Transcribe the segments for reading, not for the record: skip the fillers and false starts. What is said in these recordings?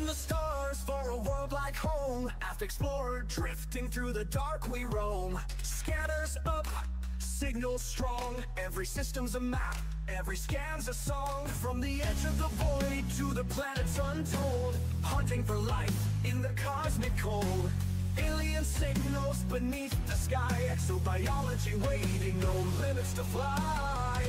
the stars for a world like home. Aft explorer, drifting through the dark we roam. Scanners up, signals strong. Every system's a map, every scan's a song. From the edge of the void to the planets untold, hunting for life in the cosmic cold. Alien signals beneath the sky. Exobiology waiting, no limits to fly.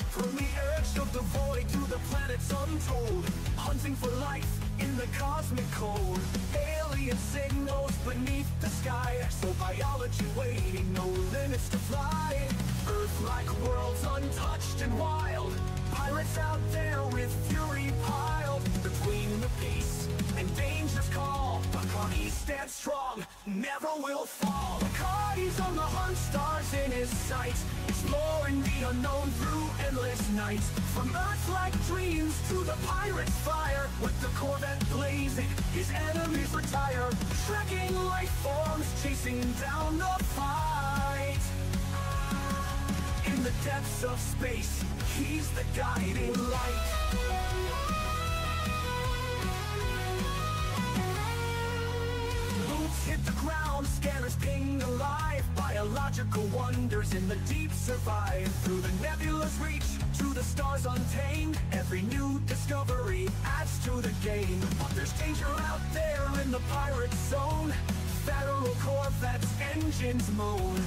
From the edge of the void to the planets untold, hunting for life in the cosmic cold. Alien signals beneath the sky. Exobiology waiting, no limits to fly. Earth-like worlds untouched and wild. Pirates out there with fury piled. Between the peace and danger's call, Bacardi stands strong, never will fall. Bacardi's on the hunt, stars in his sights, exploring the unknown through endless nights. From Earth-like dreams to the pirate's fire, with the Corvette blazing, his enemies retire. Trekking life forms, chasing down the fight. In the depths of space, he's the guiding light. Boots hit the ground, scanners ping alive. Biological wonders in the deep survive. Through the nebula's reach, to the stars untamed, every new discovery adds to the game. But there's danger out there in the pirate zone. Federal Corvettes, engines moan.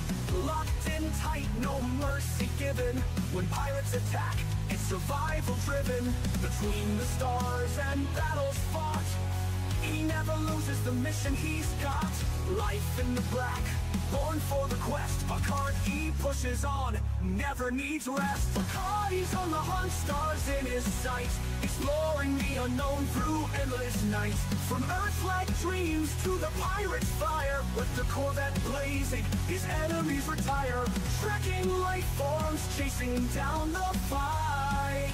Locked in tight, no mercy given. When pirates attack, it's survival driven. Between the stars and battles fought, he never loses the mission he's got. Life in the black, born for the quest. Bacardi pushes on, never needs rest. Bacardi's on the hunt, stars in his sights, exploring the unknown through endless nights. From Earth-like dreams to the pirate's fire, with the Corvette blazing, his enemies retire. Trekking life forms, chasing down the fight.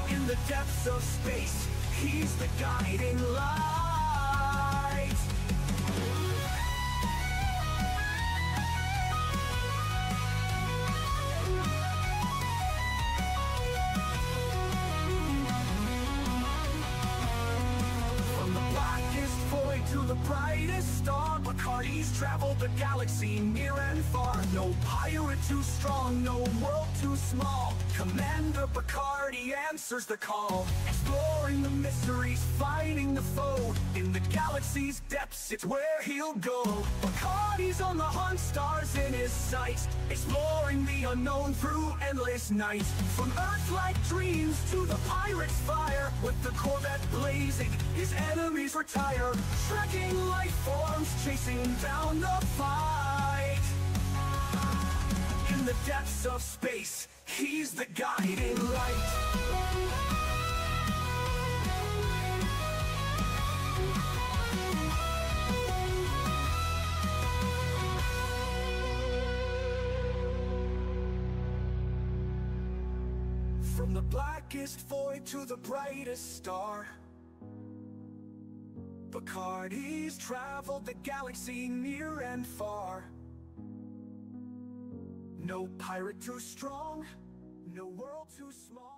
In the depths of space, he's the guiding light. From the blackest void to the brightest star, Bacardi's traveled the galaxy near and far. No pirate too strong, no world too small. Commander Bacardi answers the call, exploring the mysteries, fighting the foe. In the galaxy's depths, it's where he'll go. Bacardi's on the hunt, stars in his sights, exploring the unknown through endless nights. From Earth-like dreams to the pirate's fire, with the Corvette blazing, his enemies retire. Trekking life forms, chasing down the fight. In the depths of space, he's the guiding light. From the blackest void to the brightest star, Bacardi's traveled the galaxy near and far. No pirate too strong, no world too small.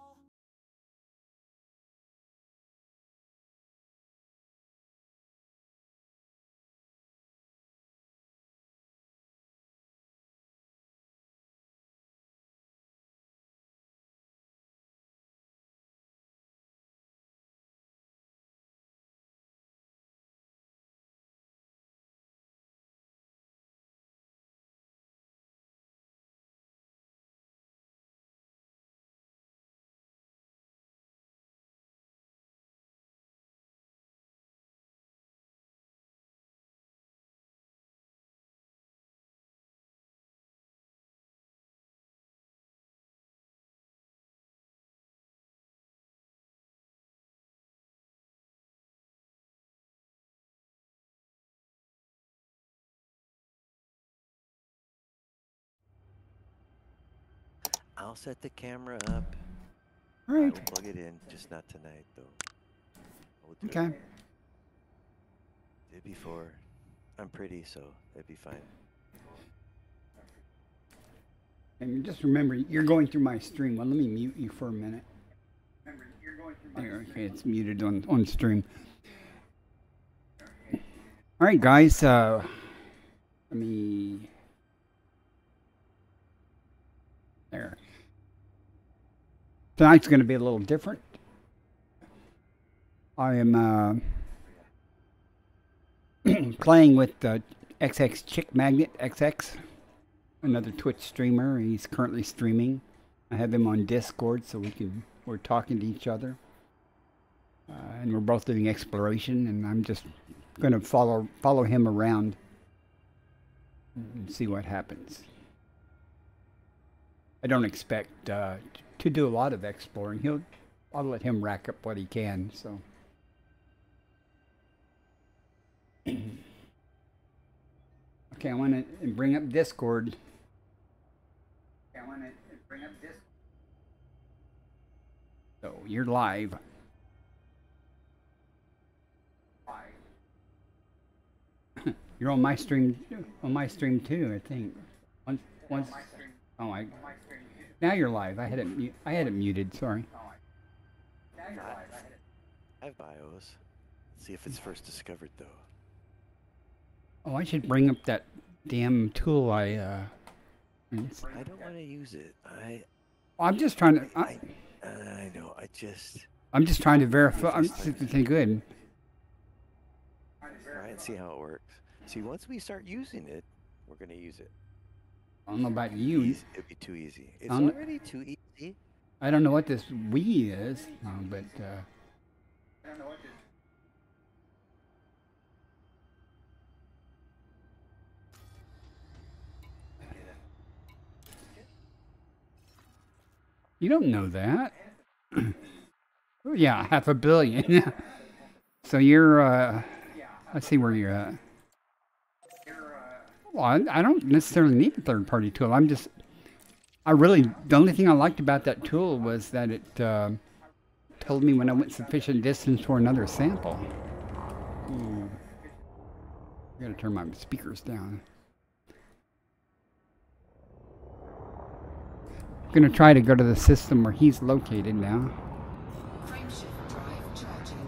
I'll set the camera up. All I right. will plug it in, just not tonight though. I will do Okay. it. Did before. I'm pretty, so that'd be fine. And just remember, you're going through my stream. Well, let me mute you for a minute. There, okay, it's muted on stream. All right, guys. Let me. There. Tonight's going to be a little different. I am playing with XX Chick Magnet XX, another Twitch streamer. He's currently streaming. I have him on Discord so we're talking to each other. And we're both doing exploration, and I'm just going to follow him around and see what happens. I don't expect to do a lot of exploring. I'll let him rack up what he can. So. Okay, I want to bring up Discord. So you're live. You're on my stream. On my stream too, I think. Once. Oh, now you're live. I had it muted. Sorry. I have bios. Let's see if it's first discovered though. Oh, I should bring up that damn tool I don't want to use it. I'm just trying to. I know. I'm just trying to verify. I'm just good. Try and see how it works. See, once we start using it, we're gonna use it. I don't know about you. It'd be too easy. It's already too easy. I don't know what this Wii is, but. I don't know what this. You don't know that. Oh, yeah, 500 million. So you're, let's see where you're at. Well, I don't necessarily need a third-party tool. The only thing I liked about that tool was that it told me when I went sufficient distance for another sample. Ooh. I gotta turn my speakers down. I'm gonna try to go to the system where he's located now. Frameshift drive charging.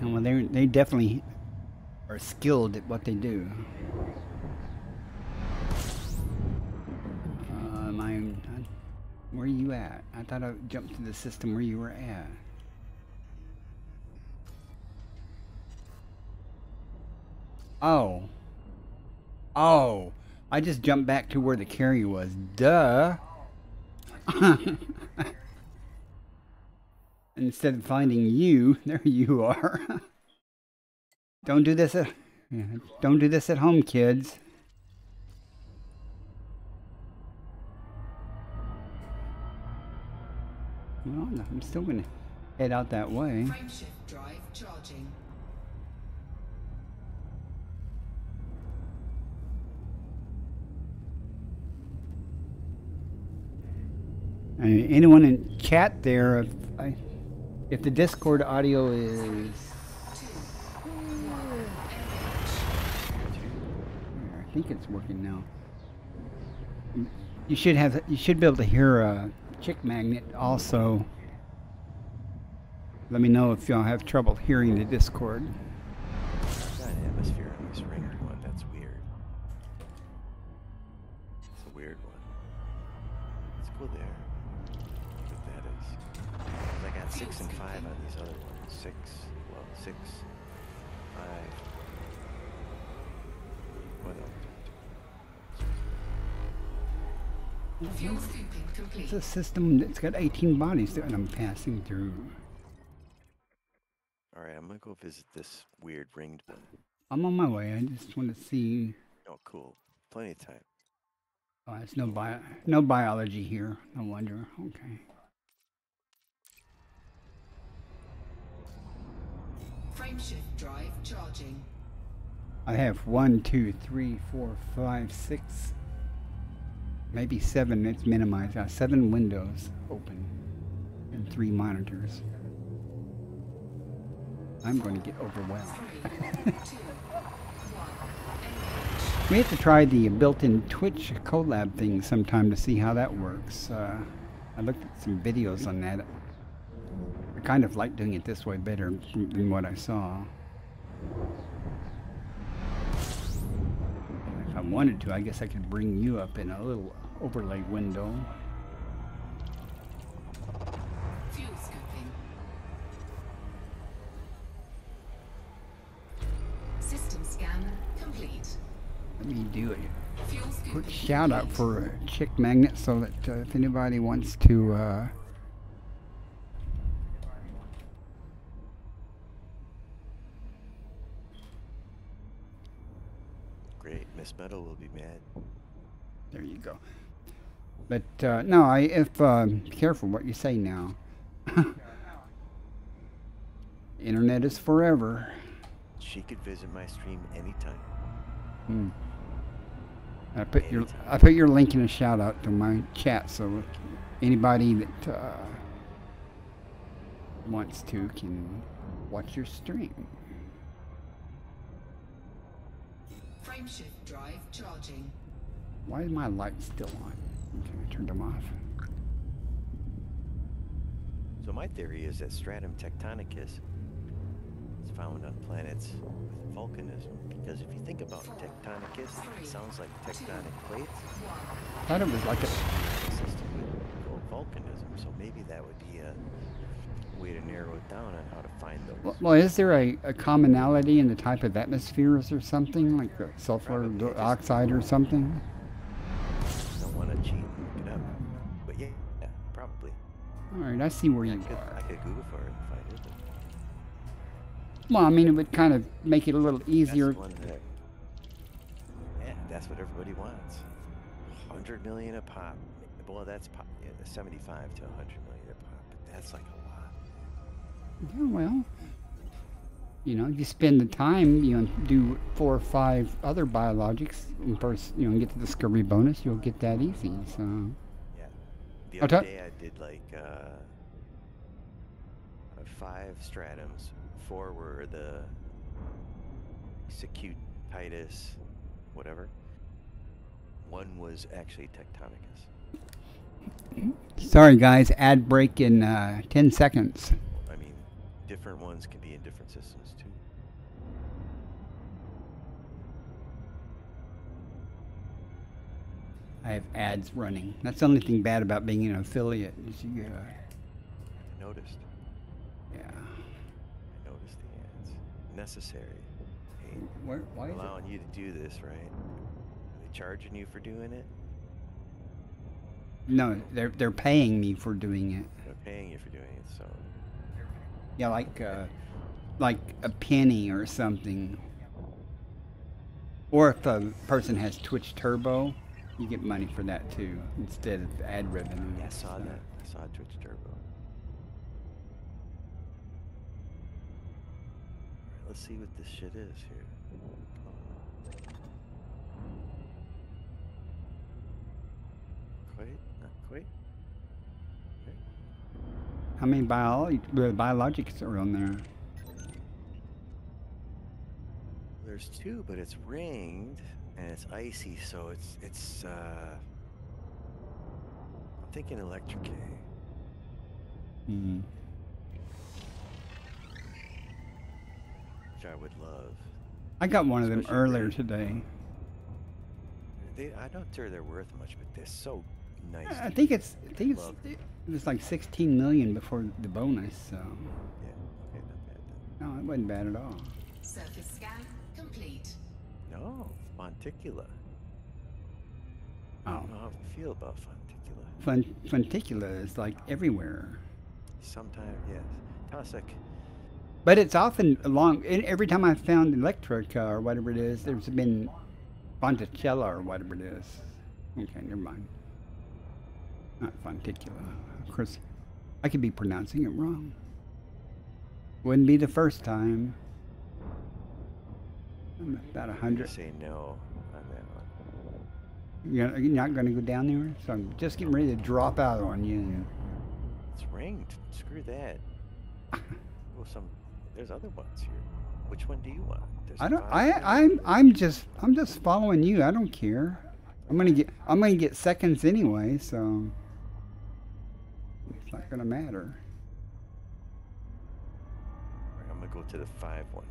Well, they definitely are skilled at what they do. Where are you at? I thought I jumped to the system where you were at. Oh. Oh. I just jumped back to where the carrier was. Duh. Instead of finding you, there you are. Don't do this don't do this at home, kids. Well, I'm still gonna head out that way. Frameshift drive charging. Anyone in chat there? If the Discord audio is, I think it's working now. You should be able to hear Chick Magnet also. Let me know if y'all have trouble hearing the Discord. There's not an atmosphere on this ringed one. That's weird. It's a weird one. Let's go there. See what that is. I got 6 and 5 on these other ones. 6, 5. What else? Fuel scooping complete. It's a system that's got 18 bodies that I'm passing through. Alright, I'm gonna go visit this weird ringed one. I'm on my way. I just want to see. Oh, cool. Plenty of time. Oh, there's no biology here. No wonder. Okay. Frameshift drive charging. I have 1, 2, 3, 4, 5, 6, maybe 7. It's minimized. 7 windows open and 3 monitors. I'm going to get overwhelmed. 3, 2, 1. Engage. We have to try the built-in Twitch collab thing sometime to see how that works. I looked at some videos on that. I kind of like doing it this way better than what I saw. If I wanted to, I guess I could bring you up in a little overlay window. Fuel scooping. System scan complete. Let me do it. Fuel Quick scooping shout out complete. for Chick Magnet so that if anybody wants to Great. Miss Meadow will be mad. there you go. But no, be careful what you say now. Internet is forever. She could visit my stream anytime. Hmm. I put your link in a shout out to my chat so anybody that wants to can watch your stream. Frameshift drive charging. Why is my light still on? Okay, I turned them off. So my theory is that stratum tectonicus is found on planets with volcanism. Because if you think about tectonicus, it sounds like tectonic plates. I thought it was like a System with volcanism. So maybe that would be a way to narrow it down on how to find those. well, is there a commonality in the type of atmospheres or something like the sulfur Probably. dioxide or something? Don't want to cheat and look it up. But yeah, probably. All right, I see where I you could, are. I could Google for it and find it. Well, I mean, it would kind of make it a little easier. That's one that, yeah, that's what everybody wants. 100 million a pop. Well, that's pop, yeah, 75 to 100 million a pop. But that's like a lot. Yeah, well, you know, if you spend the time, you know, do 4 or 5 other biologics, and first, you know, get the discovery bonus, you'll get that easy. So, Yeah. The I'll other tell- day I did like 5 stratums. 4 were the secutitis, whatever. 1 was actually tectonicus. sorry guys, ad break in 10 seconds. I mean, different ones can be in different systems too. I have ads running. That's the only thing bad about being an affiliate. Is you, I noticed. yeah. I noticed the ads. Necessary. Hey, Why is it? allowing you to do this, right? Are they charging you for doing it? No, they're paying me for doing it. They're paying you for doing it, so Yeah, like a penny or something. Or if a person has Twitch Turbo, you get money for that too, instead of ad revenue. yeah, I saw that. I saw Twitch Turbo. Alright, let's see what this shit is here. Quite, not quite. Okay. How many biologics are on there? There's 2, but it's ringed and it's icy, so it's I'm thinking electric. Hmm. Which I would love. I got one of them Especially earlier red. today. I don't sure they're worth much, but they're so nice. I to think use. it's Love. it was like 16 million before the bonus, so Yeah, okay, not bad then. no, it wasn't bad at all. Surface scan complete. No, Fonticula. I Oh, don't know how I feel about Fonticula. Funticula is like everywhere, Sometimes, yes. Tossic. but it's often along. Every time I found Electrica or whatever it is, there's been Fonticella or whatever it is. Okay, never mind. Not Fonticula. Of course, I could be pronouncing it wrong. Wouldn't be the first time. I'm about I'm gonna 100. say no on that one. You're not going to go down there? So I'm just getting ready to drop out on you. And It's ringed. Screw that. Go some. There's other ones here. Which one do you want? There's I don't. 5 here. I'm just following you. I don't care. I'm gonna get seconds anyway, so it's not gonna matter. Alright, I'm gonna go to the 5 one.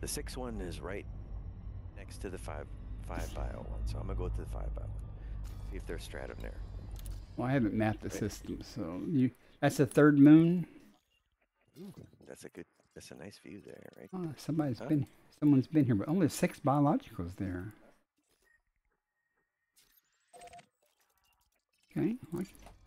The 6 one is right next to the 5 bio one, so I'm gonna go to the 5 bio one. See if there's stratum there. Well, I haven't mapped the system, so that's the third moon. Ooh, that's a nice view there, right? Oh, someone's been here, but only 6 biologicals there. Okay,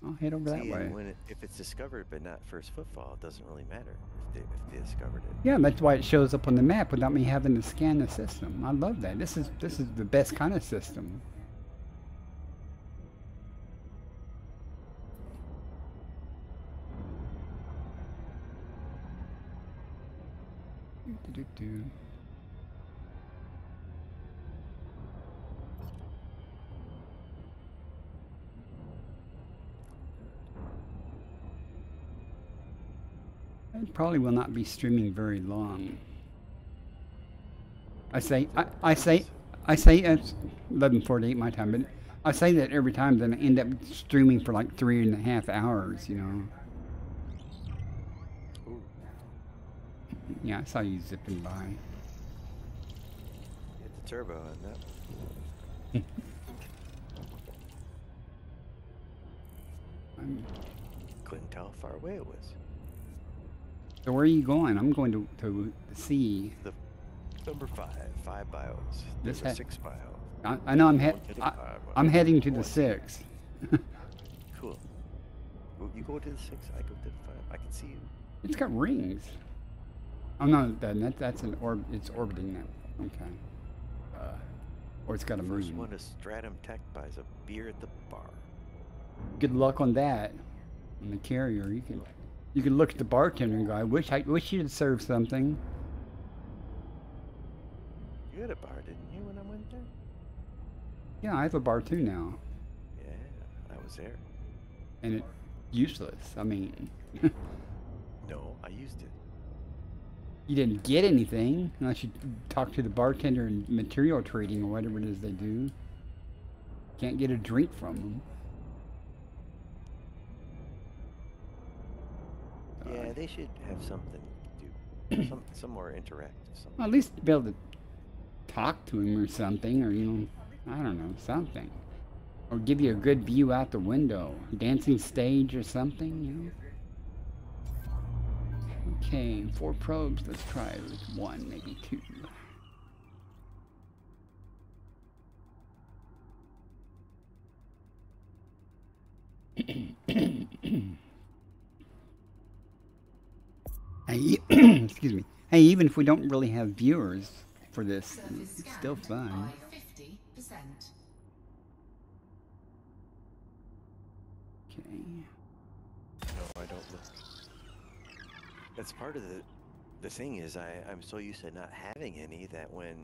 I'll head over that See, way. and if it's discovered but not first footfall, it doesn't really matter if they discovered it. Yeah, that's why it shows up on the map without me having to scan the system. I love that. This is the best kind of system. Do-do-do. I probably will not be streaming very long. I say it's 11:48 my time, but I say that every time, then I end up streaming for like 3.5 hours. You know. Ooh, Yeah, I saw you zipping by. hit the turbo on that one. Couldn't tell how far away it was. So where are you going? I'm going to the sea. The number 5 bios. This There's a 6 bio. I know I'm Going to the 5 one. I'm heading to the One. 6. Cool. You go to the 6, I go to the 5. I can see you. It's got rings. Oh no, that's an orb. It's orbiting now. Okay. Or it's got a First moon. one to Stratum Tech buys a beer at the bar. Good luck on that. On the carrier, you can look at the bartender and go, I wish you'd serve something. You had a bar, didn't you, when I went there? Yeah, I have a bar too now, Yeah, I was there. and it's useless. I mean, No, I used it. you didn't get anything unless you talk to the bartender in material trading or whatever it is they do. Can't get a drink from them. Yeah, they should have something to do. Some more interactive something. Well, at least be able to talk to him or something, or I don't know, something, or give you a good view out the window, dancing stage or something, Okay, 4 probes. Let's try with 1, maybe 2. Hey, excuse me. Hey, even if we don't really have viewers for this, Surface it's still scanned fun. by 50%. Okay. No, I don't look. That's part of the thing is I'm so used to not having any that when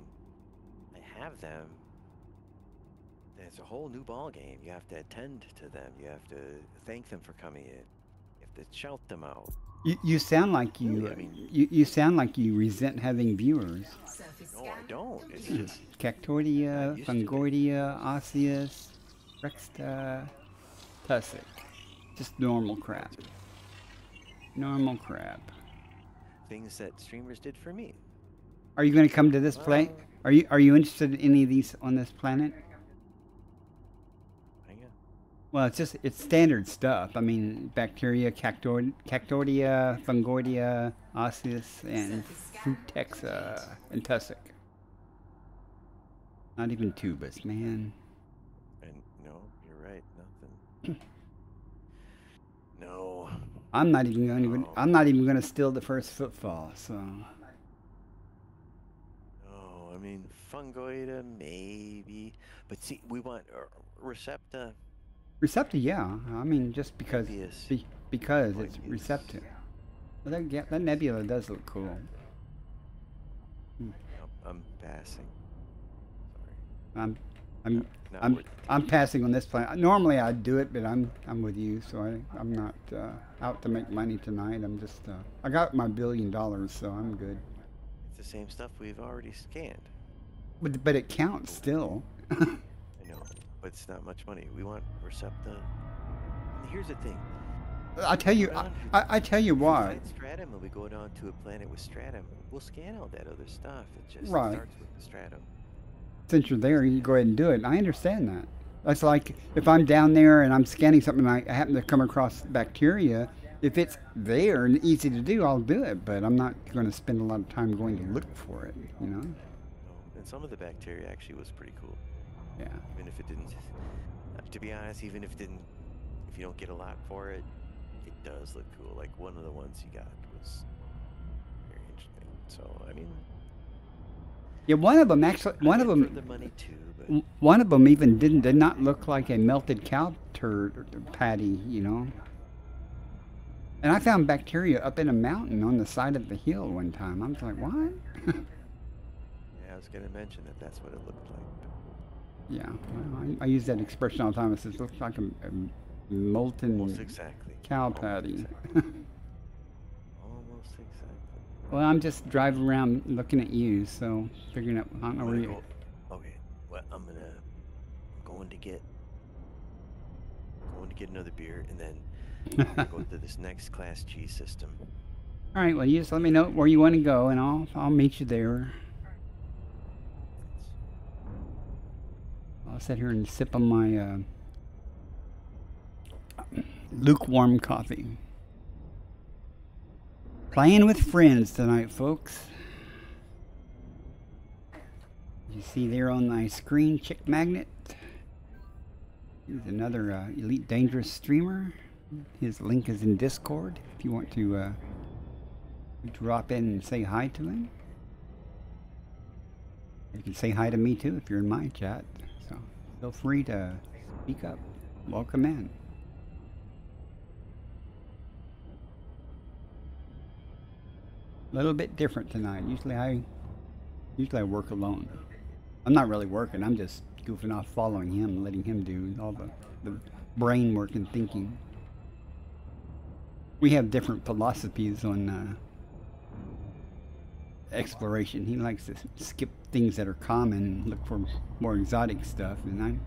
I have them, it's a whole new ball game. You have to attend to them. You have to thank them for coming in. You have to shout them out. You sound like you, Really, I mean- you sound like you resent having viewers. Surface No, I scan don't. It's complete. just Cactoidea, Not used to it. Fungoidea, Osseous, Rexta, Tussock. Just normal crap. Normal crap. things that streamers did for me. Are you going to come to this planet? Are you interested in any of these on this planet? Hang on. Well, it's standard stuff. I mean, bacteria, Cactoidea, Fungoidea, Osseous, and Frutexa, and Tussock. Not even Tubus, man. And no, you're right. Nothing. No. I'm not even going to. No. I'm not even going to steal the first footfall. So. No, I mean Fungoida maybe, but see, we want Recepta. Recepta, yeah. I mean, just because Obvious. because it's Obvious. Recepta. Well, that nebula does look cool. Hmm. I'm passing. Sorry. I'm Not I'm worth it. I'm passing on this plan. Normally I'd do it, but I'm with you, so I'm not out to make money tonight. I'm just I got my $1 billion, so I'm good. It's the same stuff we've already scanned. But it counts still. I know, but it's not much money. We want Recepta. And here's the thing. I tell you, I tell you If we why. find stratum and we go down to a planet with stratum, we'll scan all that other stuff. It just Right. starts with the stratum. Since you're there, you go ahead and do it. I understand that. That's like if I'm down there and I'm scanning something and I happen to come across bacteria, if it's there and easy to do, I'll do it. But I'm not going to spend a lot of time going to look for it, you know? No, and some of the bacteria actually was pretty cool. Yeah. Even if it didn't, to be honest, even if it didn't, if you don't get a lot for it, it does look cool. Like one of the ones you got was very interesting. So I mean, Yeah, one of them actually, one of I'm in for them, the money too, but one of them even did not look like a melted cow turd patty, you know? And I found bacteria up in a mountain on the side of the hill one time. I was like, what? yeah, I was gonna mention that that's what it looked like. Yeah, well, I use that expression all the time. It says, looks like a molten Almost exactly. cow Almost patty. exactly. Almost exactly. Well, I'm just driving around looking at you, so figuring out, I don't know I'm where gonna you... go. Okay. Well, I'm going to get another beer, and then I'm gonna go to this next Class G system. All right, well, you just let me know where you want to go, and I'll meet you there. I'll sit here and sip on my lukewarm coffee. Playing with friends tonight, folks. You see there on my screen, Chick Magnet. He's another Elite Dangerous streamer. His link is in Discord if you want to drop in and say hi to him. You can say hi to me too if you're in my chat. So feel free to speak up. Welcome in. A little bit different tonight. Usually I work alone. I'm not really working. I'm just goofing off, following him, letting him do all the brain work and thinking. We have different philosophies on exploration. He likes to skip things that are common and look for more exotic stuff, and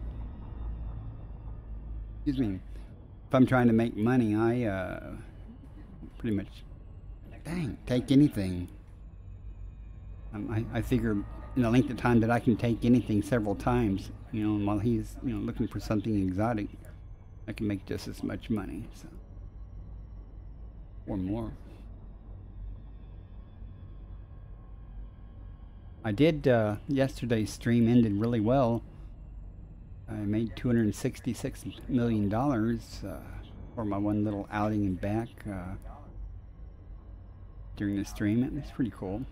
excuse me, if I'm trying to make money, I pretty much take anything. I figure in the length of time that I can take anything several times, you know, and while he's, you know, looking for something exotic, I can make just as much money, so, or more. I did, yesterday's stream ended really well. I made $266 million for my one little outing and back during the stream. It was pretty cool.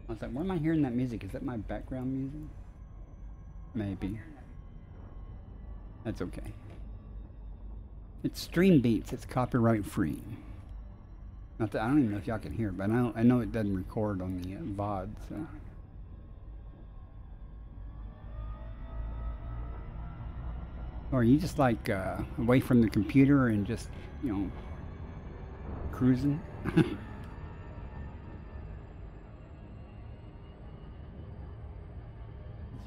I was like, where am I hearing that music? Is that my background music? Maybe. That's okay. It's Stream Beats. It's copyright free. Not that, I don't even know if y'all can hear it, but I know it doesn't record on the VOD, so. Or are you just like away from the computer and just, you know, cruising?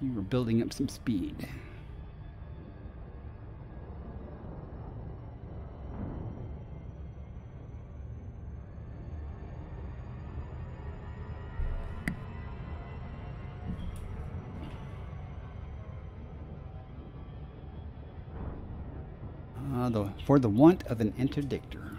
You were building up some speed. For the want of an interdictor.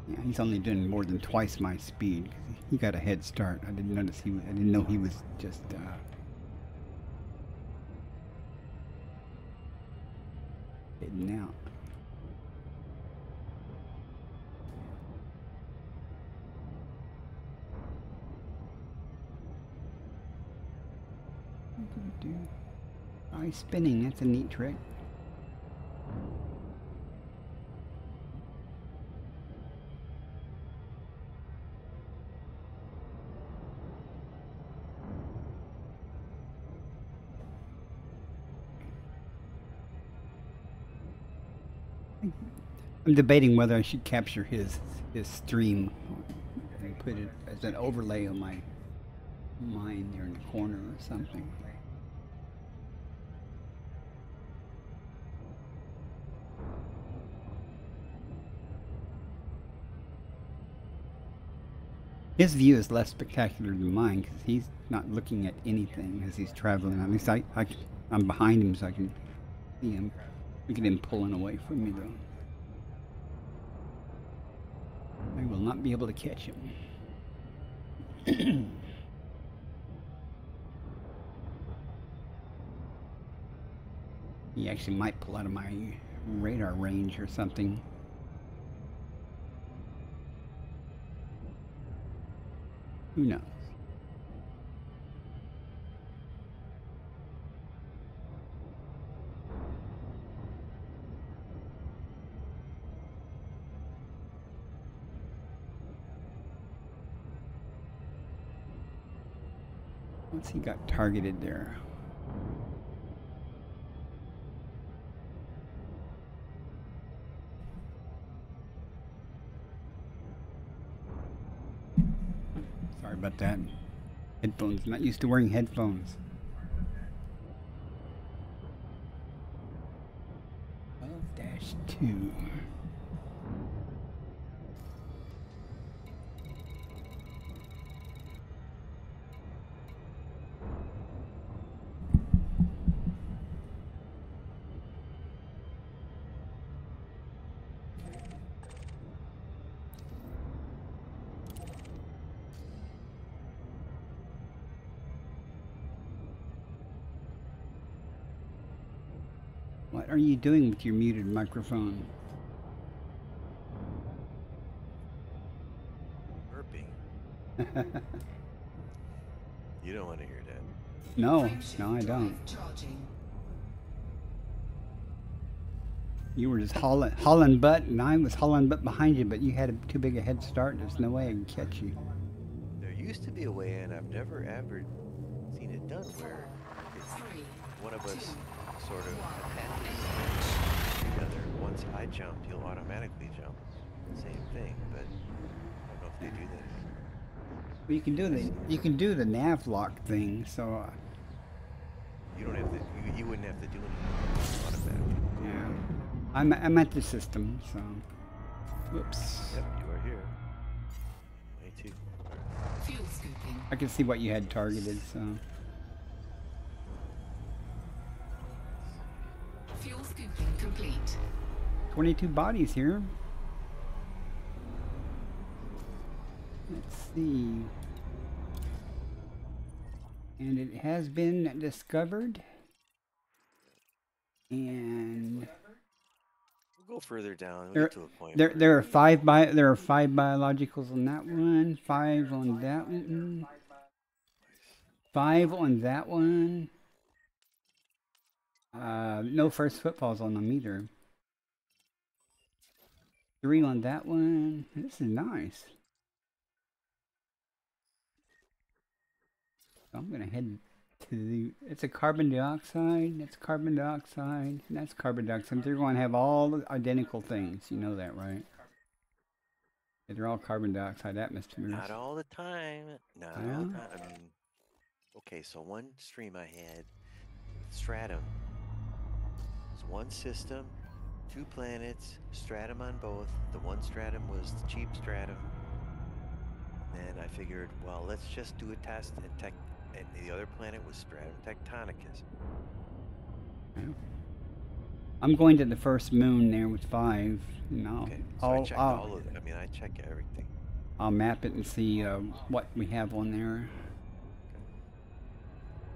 Yeah, he's only doing more than twice my speed. 'Cause he got a head start. I didn't notice I didn't know he was just heading out. Eye spinning, that's a neat trick. I'm debating whether I should capture his stream and put it as an overlay on my mine there in the corner or something. His view is less spectacular than mine because he's not looking at anything as he's traveling. At least I'm behind him so I can see him. Look at him pulling away from me though. I will not be able to catch him. He actually might pull out of my radar range or something. Who knows? Once he got targeted there. Sorry about that. Headphones. Not used to wearing headphones. 12-2. What are you doing with your muted microphone? Burping. You don't want to hear that. No, no, I don't. You were just hauling butt, and I was hauling butt behind you, but you had too big a head start. There's no way I could catch you. There used to be a way, and I've never ever seen it done where it's one of us sort of attaches together. Once I jump, you'll automatically jump. Same thing, but I don't know if they do that anymore. Well, you can do the nav lock thing, so. You don't have to. You wouldn't have to do anything automatically. Yeah. I'm at the system, so. Whoops. Yep, you are here. Me too. Fuel scooping. I can see what you had targeted, so. Fuel scooping complete. 22 bodies here. Let's see. And it has been discovered. And We'll go further down. We'll get to a point. there are five biologicals on that one, 5 on that one, 5 on that one. No first footfalls on them either. 3 on that one. This is nice. So I'm gonna head to the. It's a carbon dioxide. That's carbon dioxide. And that's carbon dioxide. They're going to have all the identical things. You know that, right? Yeah, they're all carbon dioxide atmospheres. Not all the time. Not all the time. I mean, okay. So one stream I had, stratum. It's one system, 2 planets, stratum on both. The one stratum was the cheap stratum. And I figured, well, let's just do a test and and the other planet was stratum tectonicus. Yeah. I'm going to the first moon there with 5. And Okay, so I checked all of it. I mean, I check everything. I'll map it and see what we have on there.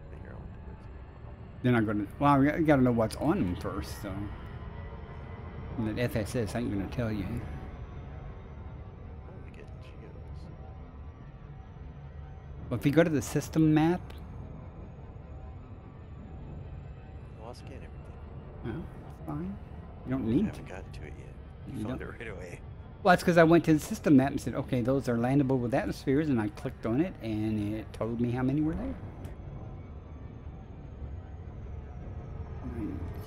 Then you're on to it. Then I'm going to. Well, I got to know what's on them first. So. And that FSS ain't gonna tell you. Oh, we get geos. Well, if you go to the system map, No, I'll scan everything. well, fine. You don't I need to. haven't gotten to it yet. You You found don't- it right away. Well, that's because I went to the system map and said, okay, those are landable with atmospheres, and I clicked on it, and it told me how many were there.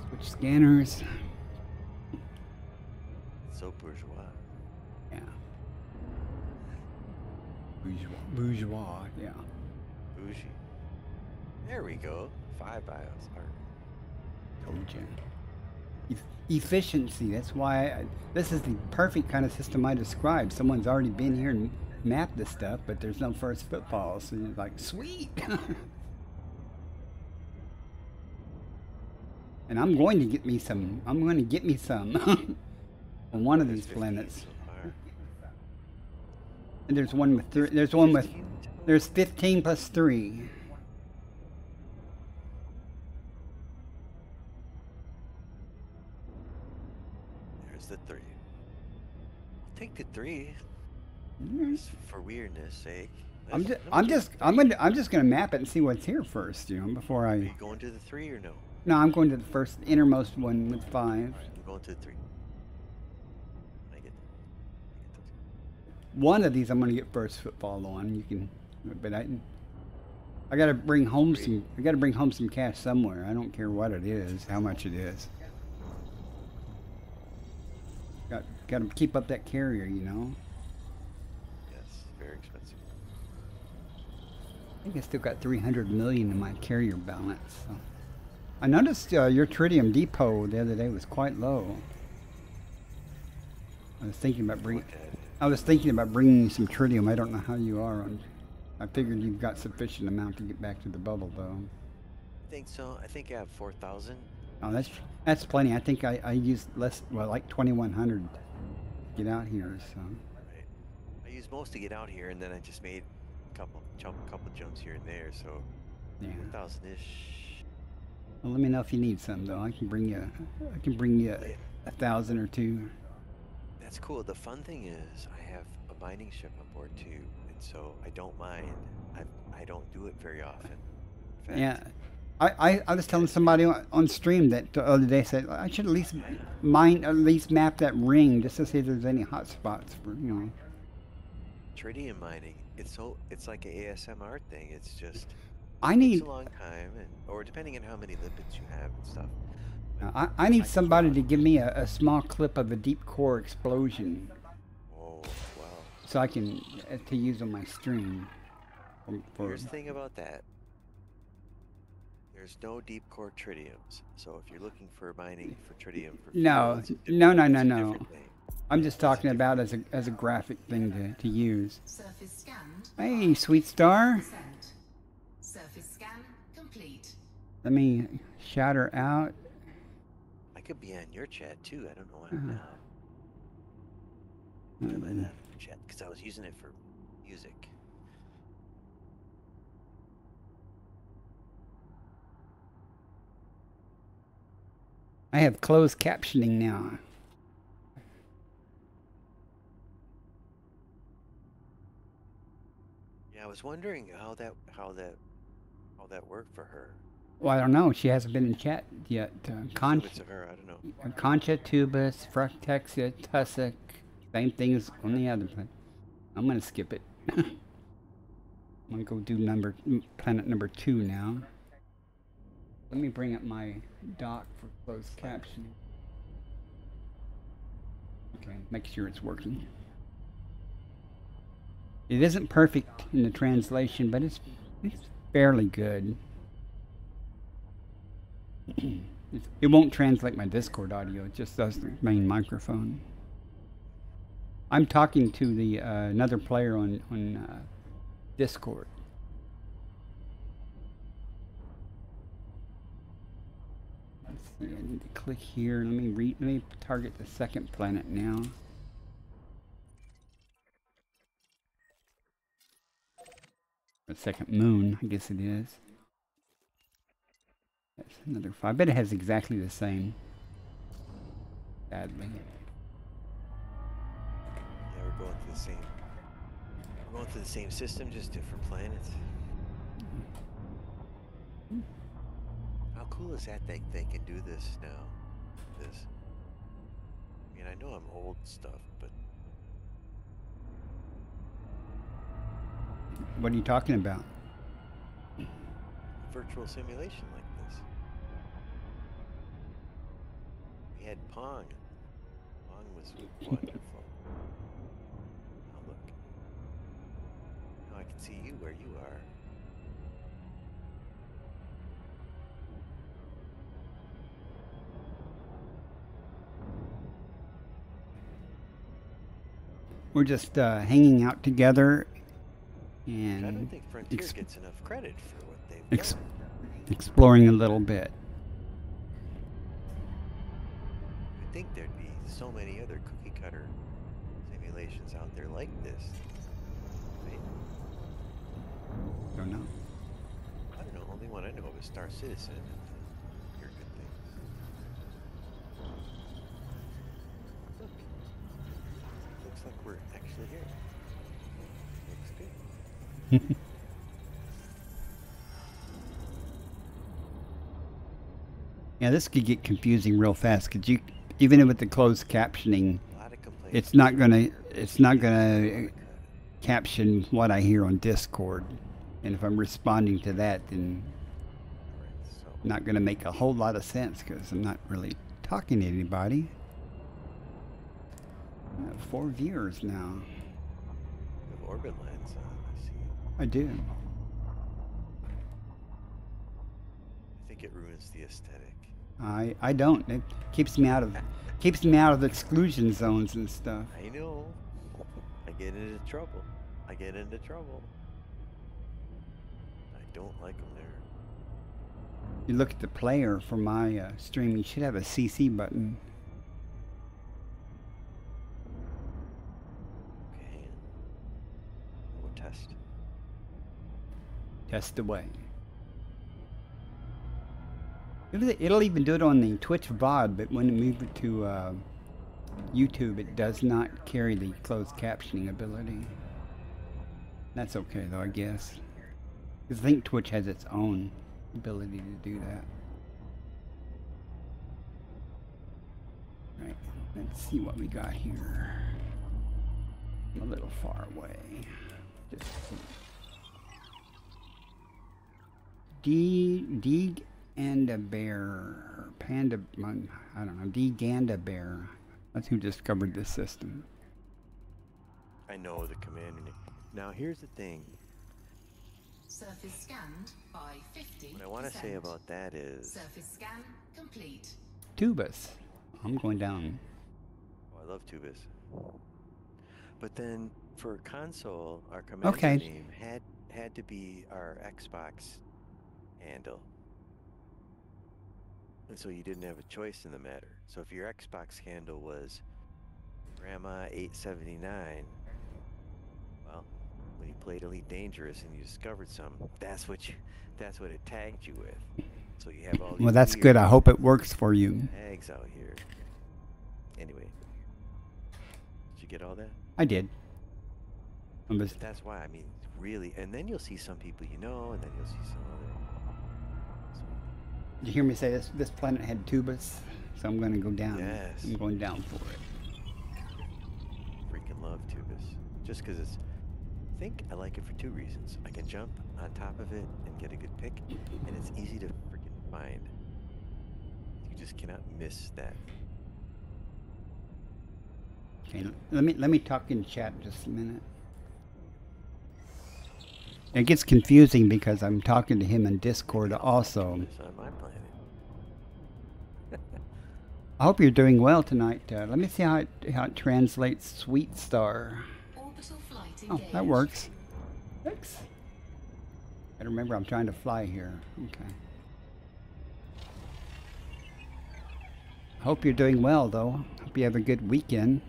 Switch scanners. So bourgeois. Yeah. Bourgeois, yeah. Bougie. There we go. 5 bios. Alright. Told you. Efficiency, that's why this is the perfect kind of system I described. Someone's already been here and mapped this stuff, but there's no first footfall, so you're like, sweet! And I'm going to get me some on one of these There's 15 planets. so far. And there's one with three, there's 15 plus 3. There's the 3. I'll take the 3 Mm. just for weirdness sake. I'm Let's- just gonna map it and see what's here first, before Are you I. going to the 3 or no? No, I'm going to the first innermost one with 5. I'm going to the 3. I get those. One of these I'm gonna get first footfall on. You can, but I gotta bring home some. I gotta bring home some cash somewhere. I don't care what it is, how much it is. Got to keep up that carrier, Yes, very expensive. I think I still got 300 million in my carrier balance. So. I noticed your tritium depot the other day was quite low. I was thinking about bringing you some tritium. I don't know how you are on. I figured you've got sufficient amount to get back to the bubble, though. I think so. I think I have 4,000. Oh, that's plenty. I think I used less, well, like 2,100 to get out here. So. Right. I used most to get out here, and then I just made a couple jumps here and there. So Yeah. 4,000-ish. Well, let me know if you need some, though. I can bring you 1,000 or 2. That's cool. The fun thing is I have a mining ship on board too, and so I don't mind. I don't do it very often. In fact, Yeah. I was telling somebody on stream that the other day, said I should at least map that ring just to see if there's any hot spots for Tritium mining. It's like an ASMR thing. It's just I takes need a long time, or depending on how many lipids you have and stuff. I need somebody to give me a small clip of a deep core explosion Oh wow. so I can to use on my stream. Here's the thing about that. There's no deep core tritiums, so if you're looking for mining for tritium for No, fuel, it's a no, different- it's a no. different thing. I'm just talking about as a graphic thing to use. Surface scanned. Hey, sweet star. Sent. Surface scan complete. Let me shout her out. I could be on your chat too. I don't know why Uh-huh. I'm not. Why am I not on your chat? Because I was using it for music. I have closed captioning now. Yeah, I was wondering how that worked for her. Well, I don't know. She hasn't been in chat yet. Bits of her, I don't know. Concha tubus, fructexia, tussock. Same thing as on the other planet. I'm gonna skip it. I'm gonna go do planet number 2 now. Let me bring up my doc for closed captioning. Okay, make sure it's working. It isn't perfect in the translation, but it's fairly good. It won't translate my Discord audio, it just does the main microphone. I'm talking to the another player on Discord. Let's see, I need to click here. Let me target the second planet now. The second moon, I guess it is. That's another 5. I bet it has exactly the same. sadly. Yeah, we're going through the same. We're going through the same system, just different planets. How cool is that they can do this now? This. I mean, I know I'm old stuff, but What are you talking about? virtual simulation like this. We had Pong. Pong was wonderful. Now look. Now I can see you where you are. We're just hanging out together But I don't and think Frontier gets enough credit for what they've ex done. exploring a little bit. You'd think there'd be so many other cookie cutter simulations out there like this. Right? Don't know. I don't know. Only one I know of is Star Citizen. And hear good things. Look. Looks like we're actually here. Looks good. Yeah, this could get confusing real fast. Could you, even with the closed captioning, A lot of complaints. it's not gonna caption what I hear on Discord, and if I'm responding to that, then Alright, so not gonna make a whole lot of sense because I'm not really talking to anybody. I have 4 viewers now. we have orbit lines on. I see. I do. I think it ruins the aesthetic. I don't. It keeps me out of the exclusion zones and stuff. I know. I get into trouble. I get into trouble. I don't like them there. You look at the player for my stream. You should have a CC button. Okay. We'll test. Test away. It'll even do it on the Twitch VOD, but when it moves it to YouTube, it does not carry the closed captioning ability. That's okay though, I guess. Because I think Twitch has its own ability to do that. Right, let's see what we got here. I'm a little far away. Just Deeg and a bear, panda, I don't know, Deganda bear. That's who discovered this system. I know the command. Now here's the thing. Surface scanned by 50%. What I want to say about that is, Surface scan complete. Tubus. I'm going down. oh, I love Tubus. But then for console, our command Okay. name had to be our Xbox handle. And so you didn't have a choice in the matter. So if your Xbox handle was Grandma879, well, when you played Elite Dangerous and you discovered some, that's what it tagged you with. So you have all these Well, that's good. I hope it works for you. tags out here. Anyway, did you get all that? I did. I'm just, But that's why, I mean, really, and then you'll see some people you know, and then you'll see some other. did you hear me say this planet had tubus? So I'm going to go down. Yes. I'm going down for it. Freaking love Tubus. Just because it's, I think I like it for 2 reasons. I can jump on top of it and get a good pick, and it's easy to freaking find. You just cannot miss that. Okay, let me talk in chat just a minute. It gets confusing because I'm talking to him in Discord also. It's on my planet. I hope you're doing well tonight. Let me see how it translates Sweet Star. Orbital flight Oh, engaged. that works. Thanks. I remember I'm trying to fly here. Okay. Hope you're doing well though. Hope you have a good weekend.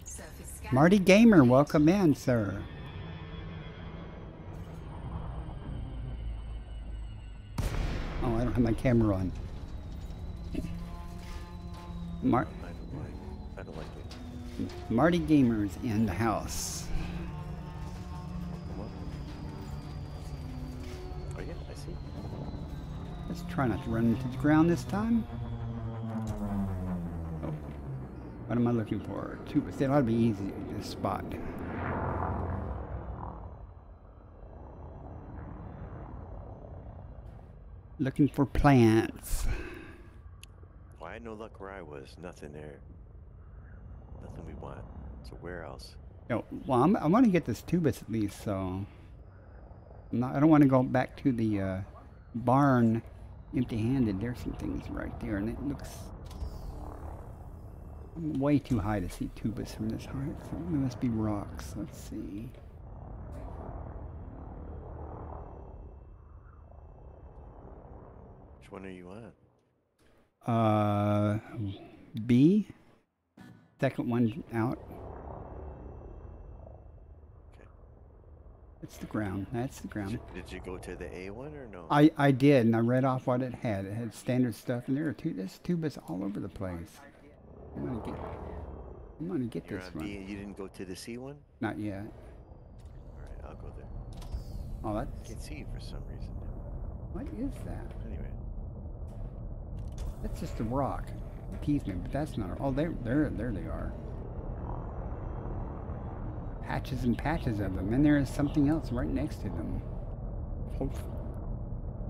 Surface scan Marty Gamer, complete. welcome in, sir. Oh, I don't have my camera on. I don't like it. Marty Gamers in the house. Come on. Oh yeah, I see. Let's try not to run into the ground this time. Oh, what am I looking for? Tubus. That ought to be easy to spot. Looking for plants. Well, I had no luck where I was. Nothing there. Nothing we want. So where else? Oh, well, I want to get this tubus at least, so I don't want to go back to the barn empty-handed. There's some things right there, and it looks way too high to see tubus from this height. So there must be rocks. Let's see. Which one are you on? B. Second one out. Okay. It's the ground. That's the ground. Did you go to the A one or no? I did, and I read off what it had. It had standard stuff, and there's tubus all over the place. I'm gonna get You're this on one. B and you didn't go to the C one? Not yet. Alright, I'll go there. Oh, I that's can't see you for some reason. what is that? Anyway. That's just a rock. Appeasement, but that's not. Oh, there they are. Patches and patches of them, and there is something else right next to them.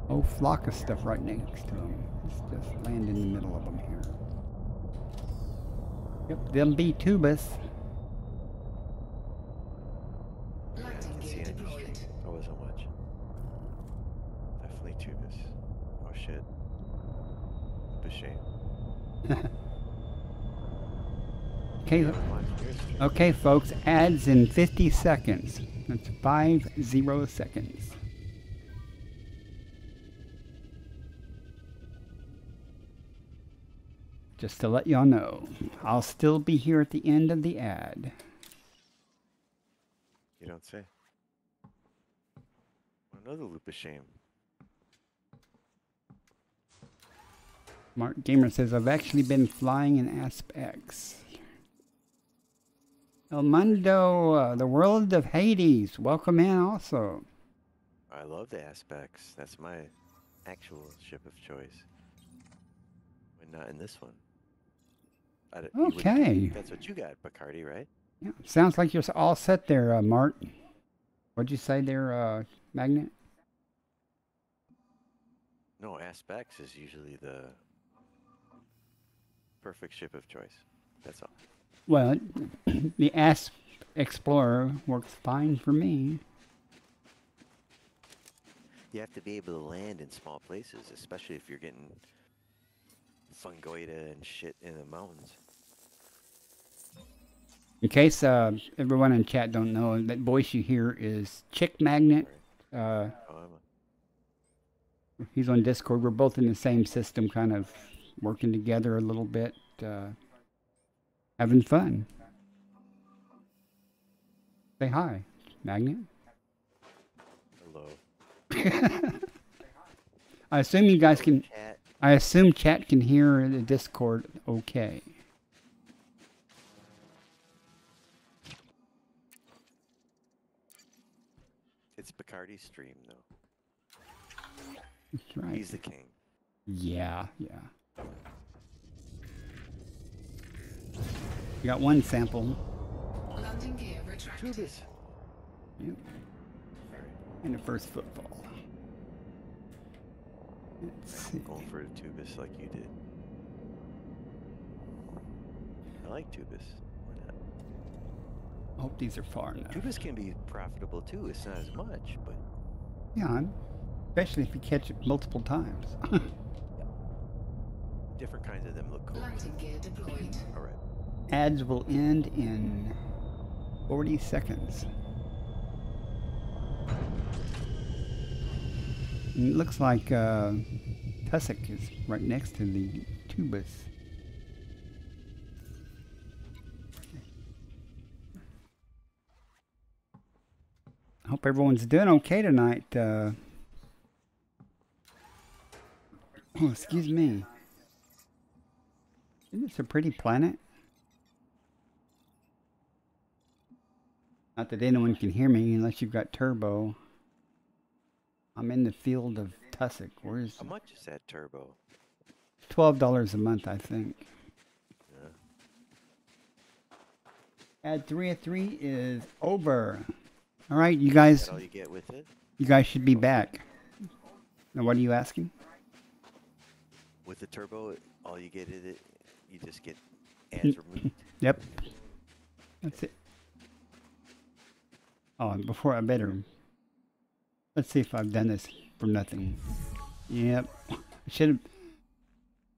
Whole flock of stuff right next to them. Let's just land in the middle of them here. Yep, them be tubus. Yeah, I Landing can see gear on your deployed. stream. I wasn't watching. Definitely tubus. Oh shit. What a shame. Okay, I was watching your stream. okay, folks. Ads in 50 seconds. That's 50 seconds. Just to let y'all know, I'll still be here at the end of the ad. You don't say. Another loop of shame. Mark Gamer says, I've actually been flying in Asp-X. El Mundo, the world of Hades. Welcome in also. I love the aspects. That's my actual ship of choice. But not in this one. Okay. That's what you got, Bacardi, right? Yeah, sounds like you're all set there, Mart. What'd you say there, Magnet? No, aspects is usually the perfect ship of choice. That's all. Well, the Asp Explorer works fine for me. You have to be able to land in small places, especially if you're getting fungoida and shit in the mountains. In case everyone in chat don't know, that voice you hear is Chick Magnet. Oh, He's on Discord. We're both in the same system, kind of working together a little bit, having fun. Say hi, Magnet. hello. I assume you guys can. Cat. I assume chat can hear the Discord okay. It's Bacardi's stream, though. That's right. He's the king. Yeah, yeah. We got one sample. Landing gear retracted. Tubus. Yep. And the first football. Let's see. Going for a tubus like you did. I like tubus. Why not? I hope these are far enough. Tubus can be profitable too. It's not as much, but Yeah, especially if you catch it multiple times. different kinds of them look cool. Landing gear deployed. All right. Ads will end in 40 seconds. And it looks like Tussock is right next to the tubus. I hope everyone's doing okay tonight. Oh, excuse me. Isn't this a pretty planet? Not that anyone can hear me unless you've got turbo. I'm in the field of Tussock. Where's How much is that turbo? $12 a month, I think. Yeah. Add 3 of 3 is over. All right, you Is guys. that all you get with it? You guys should be back. Now, what are you asking? With the turbo, all you get is it. You just get ads removed. Yep. That's it. Oh, and before I better. Let's see if I've done this for nothing. Yep. Should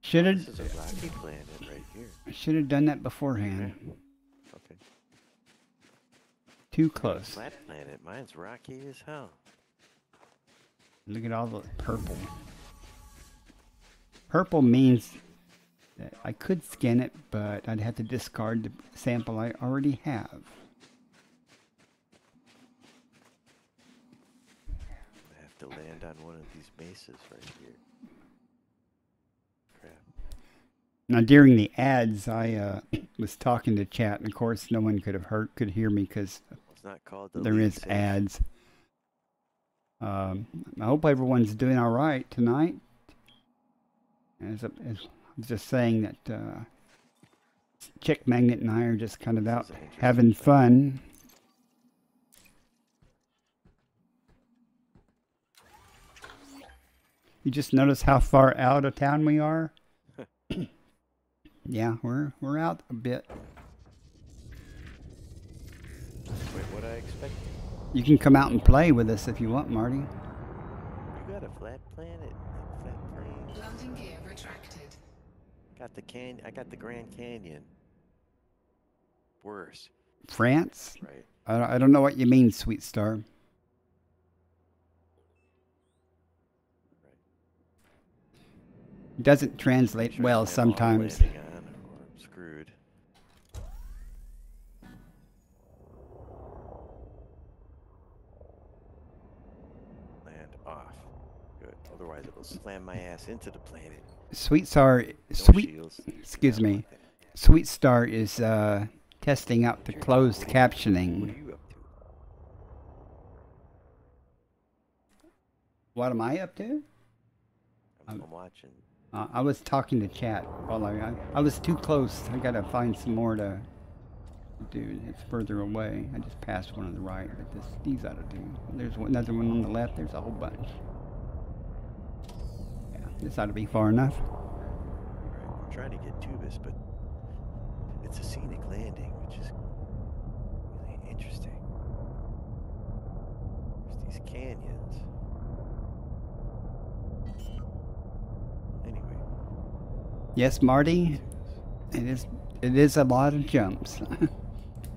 This is have. a rocky planet right here. I should have done that beforehand. Okay. Too A close. flat planet. Mine's rocky as hell. Look at all the purple. Purple means that I could scan it, but I'd have to discard the sample I already have. I have to land on one of these bases right here. Crap. Now during the ads, I was talking to chat, and of course no one could hear me because It's not called the there lead is safe. ads. I hope everyone's doing all right tonight. As I was just saying that Chick Magnet and I are just kind of out This is interesting. having fun. You just notice how far out of town we are? Yeah, we're out a bit. Wait, what I expect? You can come out and play with us if you want, Marty. You got a flat planet. Flat plains. Landing gear retracted. Got the I got the Grand Canyon. Worse, France? right? I don't know what you mean, Sweet Star. Right. It doesn't translate Try to well land sometimes. landing on, or I'm screwed. Land off. Good. Otherwise, it will slam my ass into the planet. Sweet Star, No Sweet, shields. excuse Yeah, I me. want that. Sweet Star is testing out the closed What captioning. are you up to? What am I up to? I'm watching. I was talking to chat while I was too close. I gotta find some more to do. It's further away. I just passed one on the right, but these ought to do. There's another one on the left. There's a whole bunch. Yeah, this ought to be far enough. Right. I'm trying to get Tubus, but it's a scenic landing, which is really interesting. There's these canyons. Anyway, Yes, Marty. It is a lot of jumps.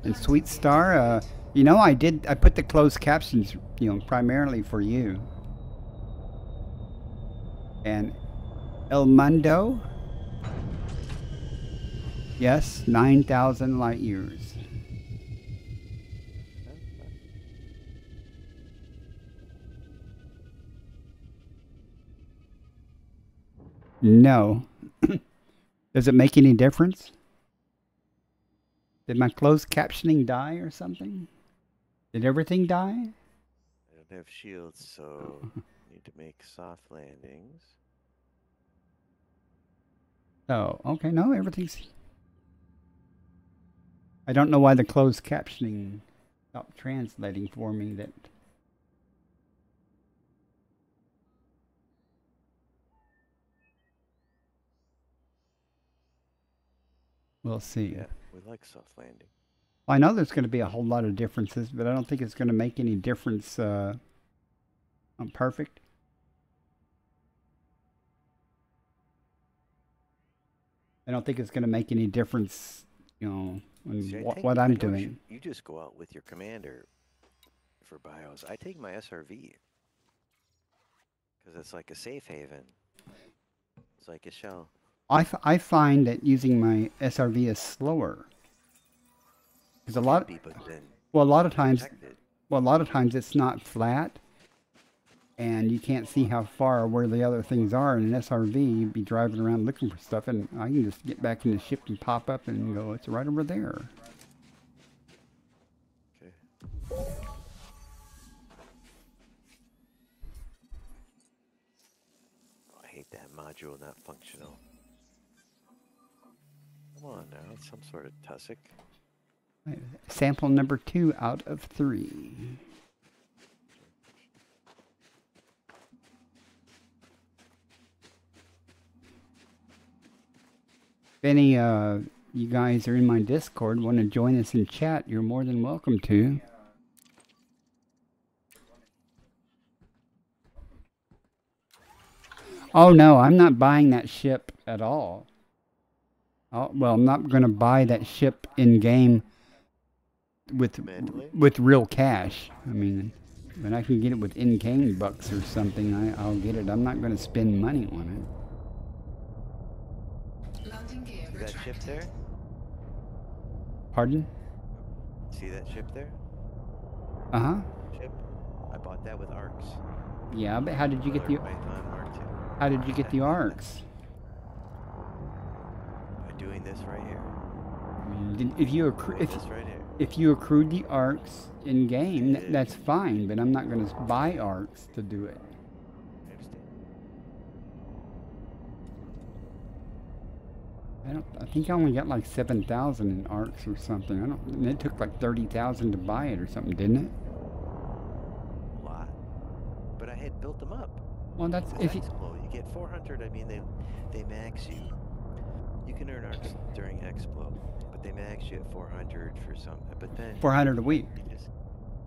And Sweet Star, you know, I put the closed captions, primarily for you. And El Mundo, yes, 9,000 light years. No. Does it make any difference? Did my closed captioning die or something? Did everything die? I don't have shields, so need to make soft landings. Oh, okay. No, everything's... I don't know why the closed captioning stopped translating for me. That we'll see. Yeah, we like soft landing. I know there's going to be a whole lot of differences, but I don't think it's going to make any difference on perfect. I don't think it's going to make any difference, in See, I take- what I I'm know doing. You just go out with your commander for bios. I take my SRV because it's like a safe haven. It's like a shell. I find that using my SRV is slower. Because a lot But then of times protected. it's not flat, and you can't see how far or where the other things are. In an SRV, you'd be driving around looking for stuff, and I can just get back in the ship and pop up and go, it's right over there. Okay. I hate that module not functional. Come on now, it's some sort of tussock. Sample number 2 out of 3. If any you guys are in my Discord, want to join us in chat, you're more than welcome to. Oh no, I'm not buying that ship at all. Oh, well, I'm not going to buy that ship in game with real cash. I mean, when I can get it with in-game bucks or something, I'll get it. I'm not going to spend money on it. Landing gear See that ship retracted. there? Pardon? See that ship there? Uh-huh. Ship? I bought that with arcs. Yeah, but how did you get the Python Mark II. how did you get the arcs? By doing this right here. I mean, if you This right here. if you accrued the arcs in game, that's fine. But I'm not going to buy arcs to do it. I understand. I think I only got like 7,000 in arcs or something. And it took like 30,000 to buy it or something, didn't it? A lot. But I had built them up. Well, that's With if you. Expo, you get 400. I mean, they max you. You can earn arcs during Expo, but they max you at 400 for some. But then 400 a week. you just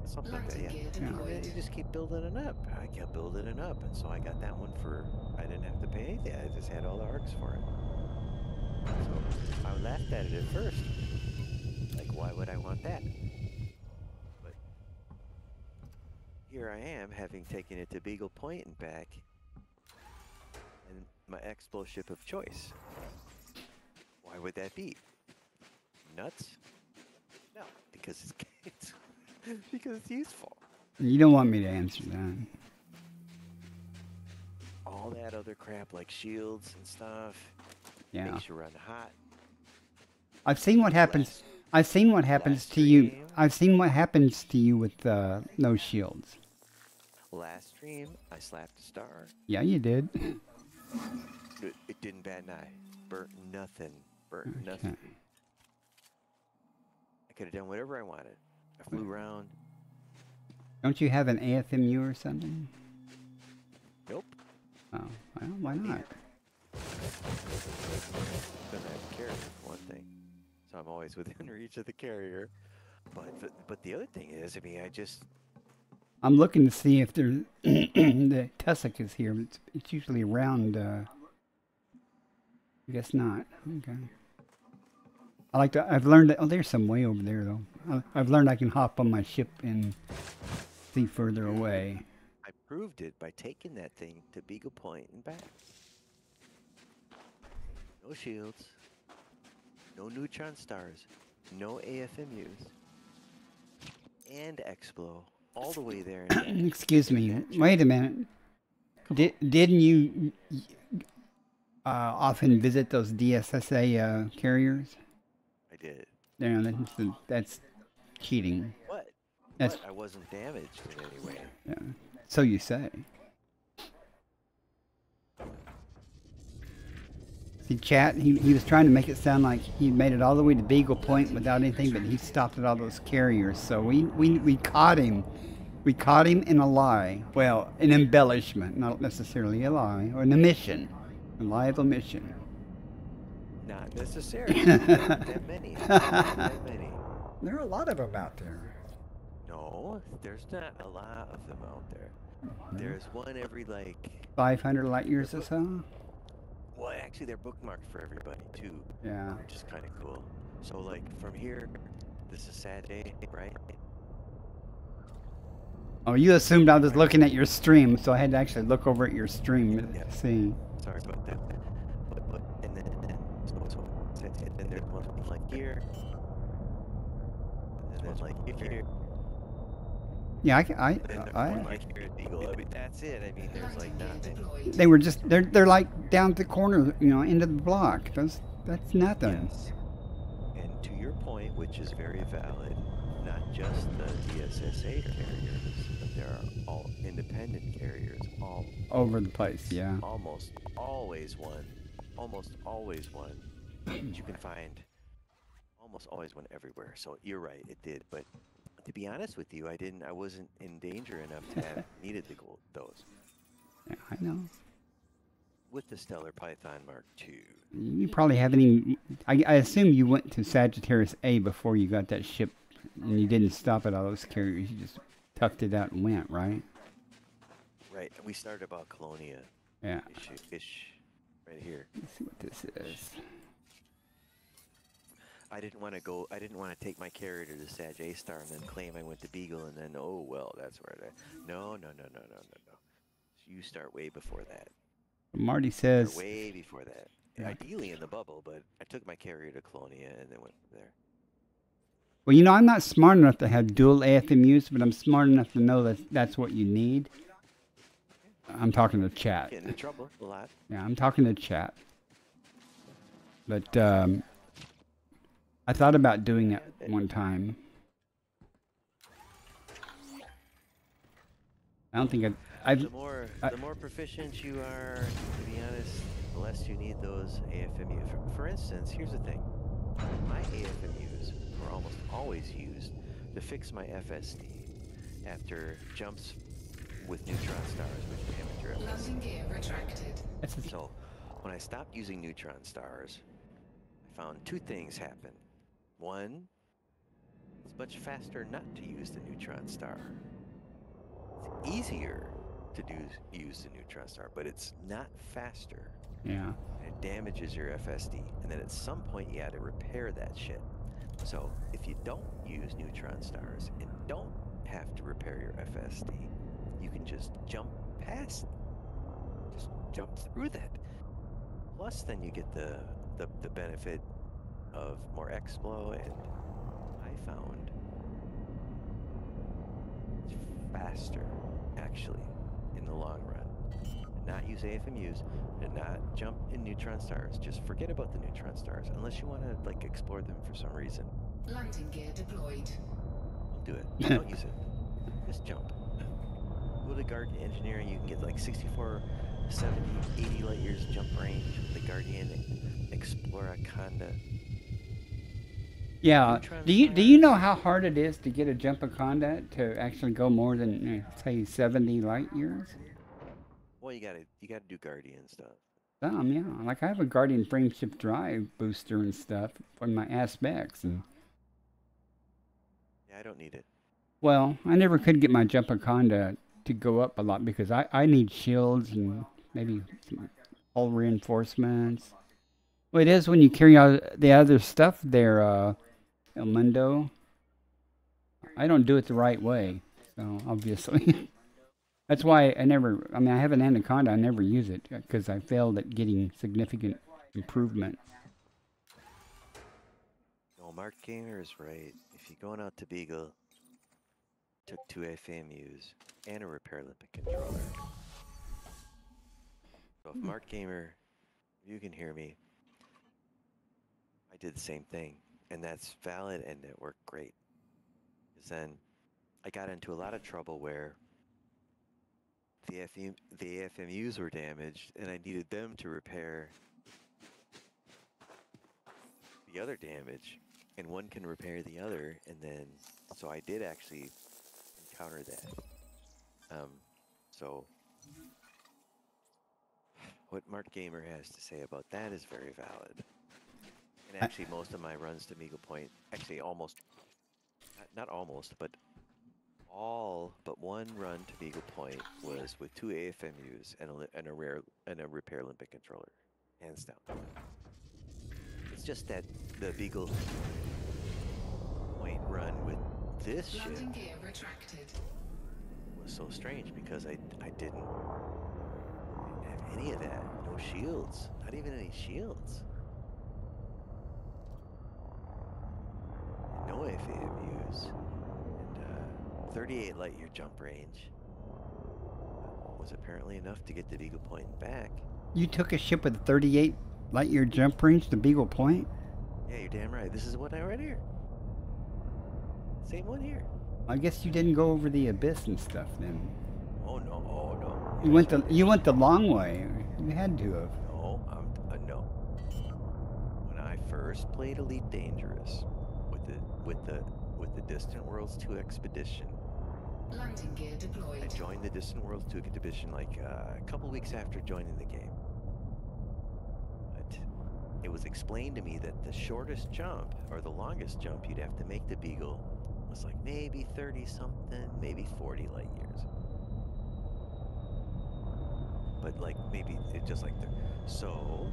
something like that. Landing Yeah. gear And then deployed. you just keep building it up. I kept building it up, and so I got that one for. I didn't have to pay anything. I just had all the arcs for it. So I laughed at it at first. Like, why would I want that? But here I am, having taken it to Beagle Point and back, and my Expo ship of choice. Why would that be? Nuts? No, because it's because it's useful. You don't want me to answer that. All that other crap like shields and stuff Yeah. makes you run hot. I've seen what happens. I've seen what happens Last to you. stream. I've seen what happens to you with no shields. Last stream, I slapped a star. Yeah, you did. It didn't bat an eye. Burnt nothing. Burnt nothing. Okay. I could have done whatever I wanted. I flew around. Don't you have an AFMU or something? Nope. Oh, well, why not? Because I have a carrier for one thing. So I'm always within reach of the carrier. But the other thing is, I mean, I'm looking to see if there's the tussock is here. But it's usually around. I guess not. Okay. I like to. I've learned that. Oh, there's some way over there though. I've learned I can hop on my ship and see further away. I proved it by taking that thing to Beagle Point and back. No shields. No neutron stars. No AFMUs. And Explo. All the way there. And back. Excuse me. Wait a minute. Didn't you often visit those DSSA carriers? I did. Yeah, that's cheating. What? That's I wasn't damaged in any way. yeah. So you say. See, chat. He was trying to make it sound like he made it all the way to Beagle Point without anything, but he stopped at all those carriers. So we caught him. We caught him in a lie. Well, an embellishment, not necessarily a lie, or an omission. A lie of omission. Not necessarily. Not that many. Not that many. There are a lot of them out there. No, there's not a lot of them out there. There's one every like. 500 light years or so? Well, actually, they're bookmarked for everybody too, Yeah. which is kind of cool. So like from here, this is Saturday, right? Oh, you assumed I was looking at your stream, so I had to actually look over at your stream to Yeah. see. Sorry about that. But and then and then there's one like here, and then there's like here. Yeah, And one my carrot beagle. I mean, that's it. I mean, there's like Landing not gear many. deployed. they were just they're like down at the corner, you know, end of the block. That's nothing. Yes. And to your point, which is very valid, not just the DSSA carriers, but there are all independent carriers all Over the place, yeah. almost always one. Almost always one. You can find almost always one everywhere. So you're right, it did. But to be honest with you, I wasn't in danger enough to have needed those. Yeah, I know. With the Stellar Python Mark II. You probably haven't even. I assume you went to Sagittarius A before you got that ship, and you didn't stop at all those carriers. You just tucked it out and went, right? Right. We started about Colonia. Yeah. Ish, right here. Let's see what this is. I didn't want to take my carrier to the Sag A star and then claim I went to Beagle and then, oh, well, that's where no. You start way before that. Marty says. Way before that. Yeah. Ideally in the bubble, but I took my carrier to Colonia and then went from there. Well, you know, I'm not smart enough to have dual AFMUs, but I'm smart enough to know that that's what you need. I'm talking to chat. Get into trouble a lot. Yeah, I'm talking to chat. But I thought about doing that one time. I don't think The more proficient you are, to be honest, the less you need those AFMU. For instance, here's the thing. My AFMUs were almost always used to fix my FSD after jumps with neutron stars, which damage your FSD. Landing gear retracted. So, when I stopped using neutron stars, I found two things happen. One, it's much faster not to use the neutron star. It's easier to use the neutron star, but it's not faster. Yeah. And it damages your FSD. And then at some point you had to repair that shit. So if you don't use neutron stars and don't have to repair your FSD, you can just jump past, just jump through that. Plus then you get the benefit of more X-Flow, and I found it's faster, actually, in the long run. And not use AFMUs, and not jump in neutron stars. Just forget about the neutron stars, unless you want to, like, explore them for some reason. Landing gear deployed. Don't do it. Don't use it. Just jump. Go to Guardian Engineering, you can get like 64, 70, 80 light years jump range with the Guardian Exploraconda. Yeah. Do you know how hard it is to get a Jumpaconda to actually go more than say 70 light years? Well, you gotta do Guardian stuff. Yeah. Like I have a Guardian frameshift drive booster and stuff for my aspects, and Yeah, I don't need it. well, I never could get my Jumpaconda to go up a lot because I need shields and maybe some hull reinforcements. Well, it is when you carry out the other stuff there, El Mundo. I don't do it the right way, so obviously. That's why I have an Anaconda, I never use it because I failed at getting significant improvement. No, Mark Gamer is right. If you're going out to Beagle, took 2 FAMUs and a repair limpet controller. So if Mark Gamer, if you can hear me, I did the same thing, and that's valid and it worked great. Because then I got into a lot of trouble where the FMUs were damaged, and I needed them to repair the other damage, and one can repair the other, and then, so I did actually encounter that. So, what Mark Gamer has to say about that is very valid. And actually, most of my runs to Meagle Point, actually almost, not almost, but all but one run to Beagle Point was with 2 AFMUs and a repair limpet controller, hands down. It's just that the Beagle Point run with this ship Landing gear retracted. was so strange because I didn't have any of that. No shields, not even any shields. No AFMUs. 38 light year jump range was apparently enough to get the Beagle Point back. You took a ship with a 38 light year jump range to Beagle Point? Yeah, you're damn right. This is what I read here. Same one here. I guess you didn't go over the abyss and stuff then. Oh no, oh no. You went the long way. You had to have. No, no. When I first played Elite Dangerous with the Distant Worlds 2 expedition, Landing gear I deployed. joined the Distant Worlds 2 expedition like a couple weeks after joining the game. But it was explained to me that the shortest jump or the longest jump you'd have to make the Beagle was like maybe 30 something, maybe 40 light years. But like maybe it's just like so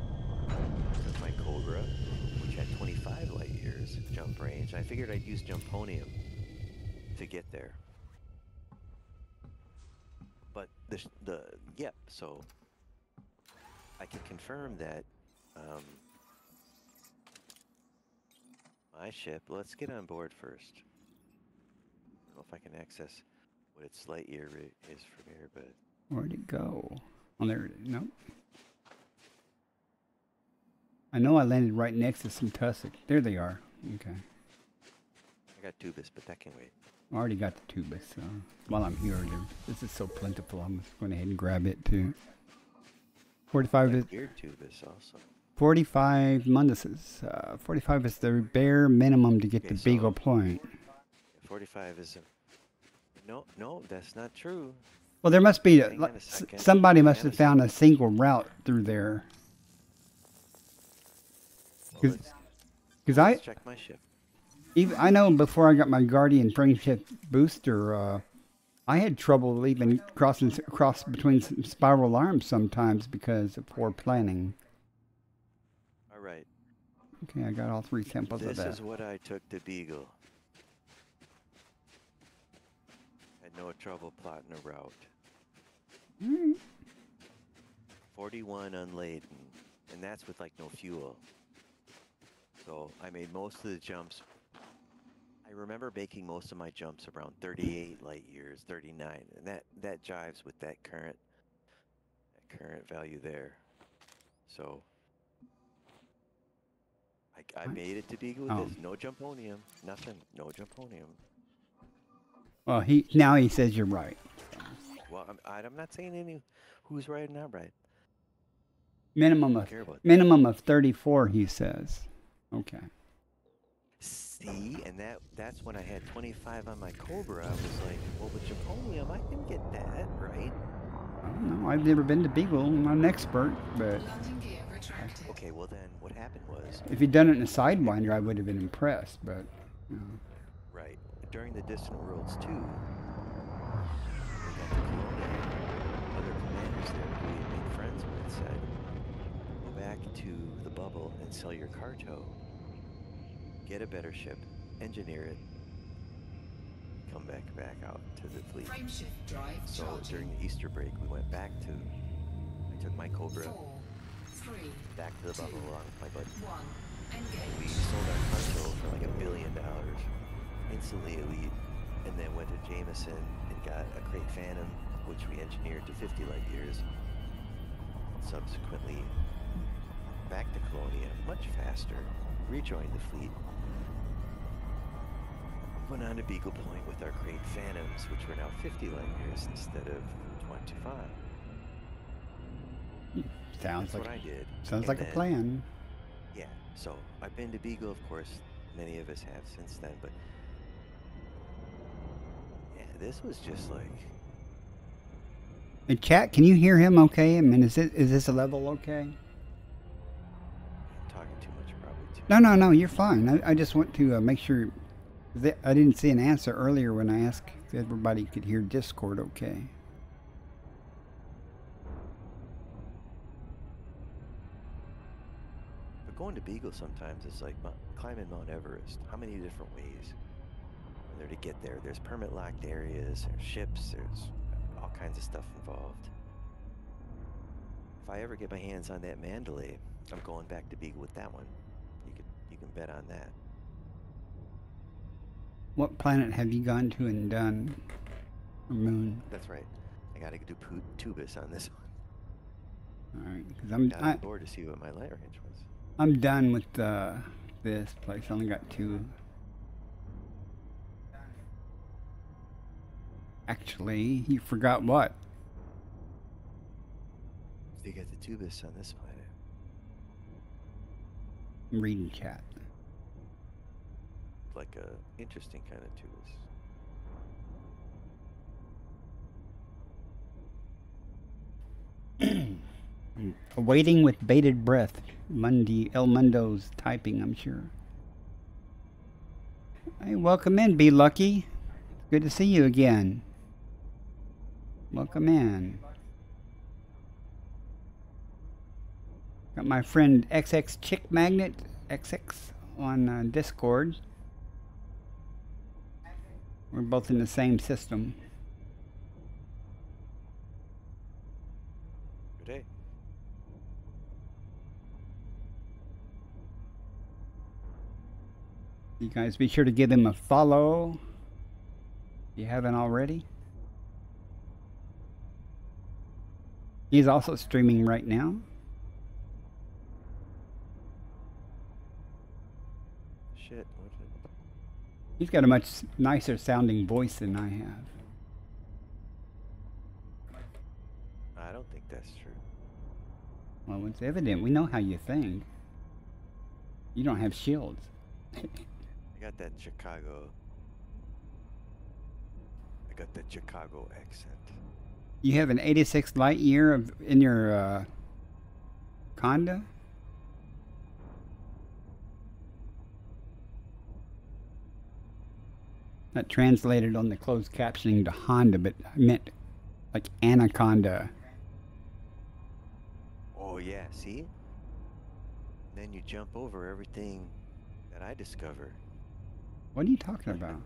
with my Cobra, which had 25 light years jump range, I figured I'd use Jumponium to get there. But so I can confirm that my ship. Let's get on board first. I don't know if I can access what its light year is from here, but Where'd it go? Oh, there it is. Nope. I know I landed right next to some tussock. There they are. Okay. I got Tubus, but that can wait. I already got the tubus, so while I'm here, this is so plentiful, I'm just going ahead and grab it too. 45 is... Weird Tubus also. 45 Munduses. 45 is the bare minimum to get the Beagle Point. 45 is no, that's not true. Well, there must be Hang on a second. somebody must Hang on have a found a single route through there. Well, Because let's check my ship. I know before I got my Guardian Friendship booster, I had trouble even cross between spiral arms sometimes because of poor planning. All right. Okay, I got all 3 samples of that. This is what I took to Beagle. Had no trouble plotting a route. 41 unladen, and that's with like no fuel. So I made most of the jumps. I remember making most of my jumps around 38 light years, 39, and that jives with that current value there. So I made it to Beagle with this. No Jumponium, nothing. No Jumponium. Well, now he says you're right. Well, I'm not saying who's right or not right. Minimum of 34, he says. Okay. See, and that's when I had 25 on my Cobra. I was like, well, with Jumponium, I can get that, right? I don't know. I've never been to Beagle. I'm not an expert, but... Landing gear retracted. Okay, well then, what happened was... If he'd done it in a Sidewinder, I would have been impressed, but... You know. Right. During the Distant Worlds 2, we got to Colonia. Other commanders there who we had made friends with said, go back to the bubble and sell your carto. Get a better ship, engineer it, come back out to the fleet. Frameshift drive So charging. during the Easter break, we went back to, I took my Cobra 4, 3, back to the bubble along with my buddy. 1. We Engage. sold our carto for like $1 billion, instantly elite, and then went to Jameson and got a Crate Phantom, which we engineered to 50 light years. Subsequently, back to Colonia, much faster, rejoined the fleet. Went on to Beagle Point with our Crate Phantoms, which were now 50 light years instead of 25. Sounds That's like what I did. Sounds And like a then- plan. Yeah, so I've been to Beagle, of course, many of us have since then, but yeah, this was just like, Hey, chat, can you hear him okay? I mean, is this a level okay? I'm talking too much probably too. No, you're fine. I just want to make sure that I didn't see an answer earlier when I asked if everybody could hear Discord okay. But going to Beagle sometimes is like climbing Mount Everest. How many different ways are there to get there? There's permit locked areas, there's ships, there's all kinds of stuff involved. If I ever get my hands on that Mandalay, I'm going back to Beagle with that one. You can bet on that. What planet have you gone to and done? Or moon? That's right. I gotta do Tubus on this one. All right, because Got on board to see what my light range was. I'm done with this place. I only got 2. Actually, you forgot what? So you get the Tubus on this planet. I'm reading chat. Like a interesting kind of Tubus. Awaiting with bated breath. El Mundo's typing, I'm sure. Hey, welcome in, Be Lucky. Good to see you again. Welcome in. Got my friend XX Chick Magnet XX on Discord. We're both in the same system. Good day. You guys be sure to give him a follow if you haven't already. He's also streaming right now. Shit. He's got a much nicer sounding voice than I have. I don't think that's true. Well, it's evident. We know how you think. You don't have shields. I got that Chicago accent. You have an 86 light year in your Conda? That translated on the closed captioning to Honda, but I meant like Anaconda. Oh yeah, see? Then you jump over everything that I discover. What are you talking about?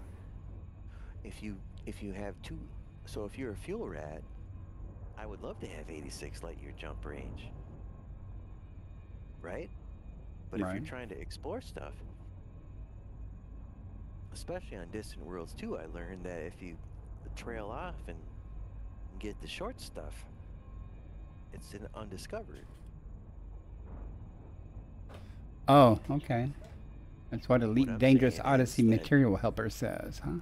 If you have two, so if you're a fuel rat, I would love to have 86 light year jump range, right? But if Right. you're trying to explore stuff, especially on distant worlds too, I learned that if you trail off and get the short stuff, it's undiscovered. Oh, okay. That's what Elite I'm Dangerous saying Odyssey is that- Material Helper says, huh?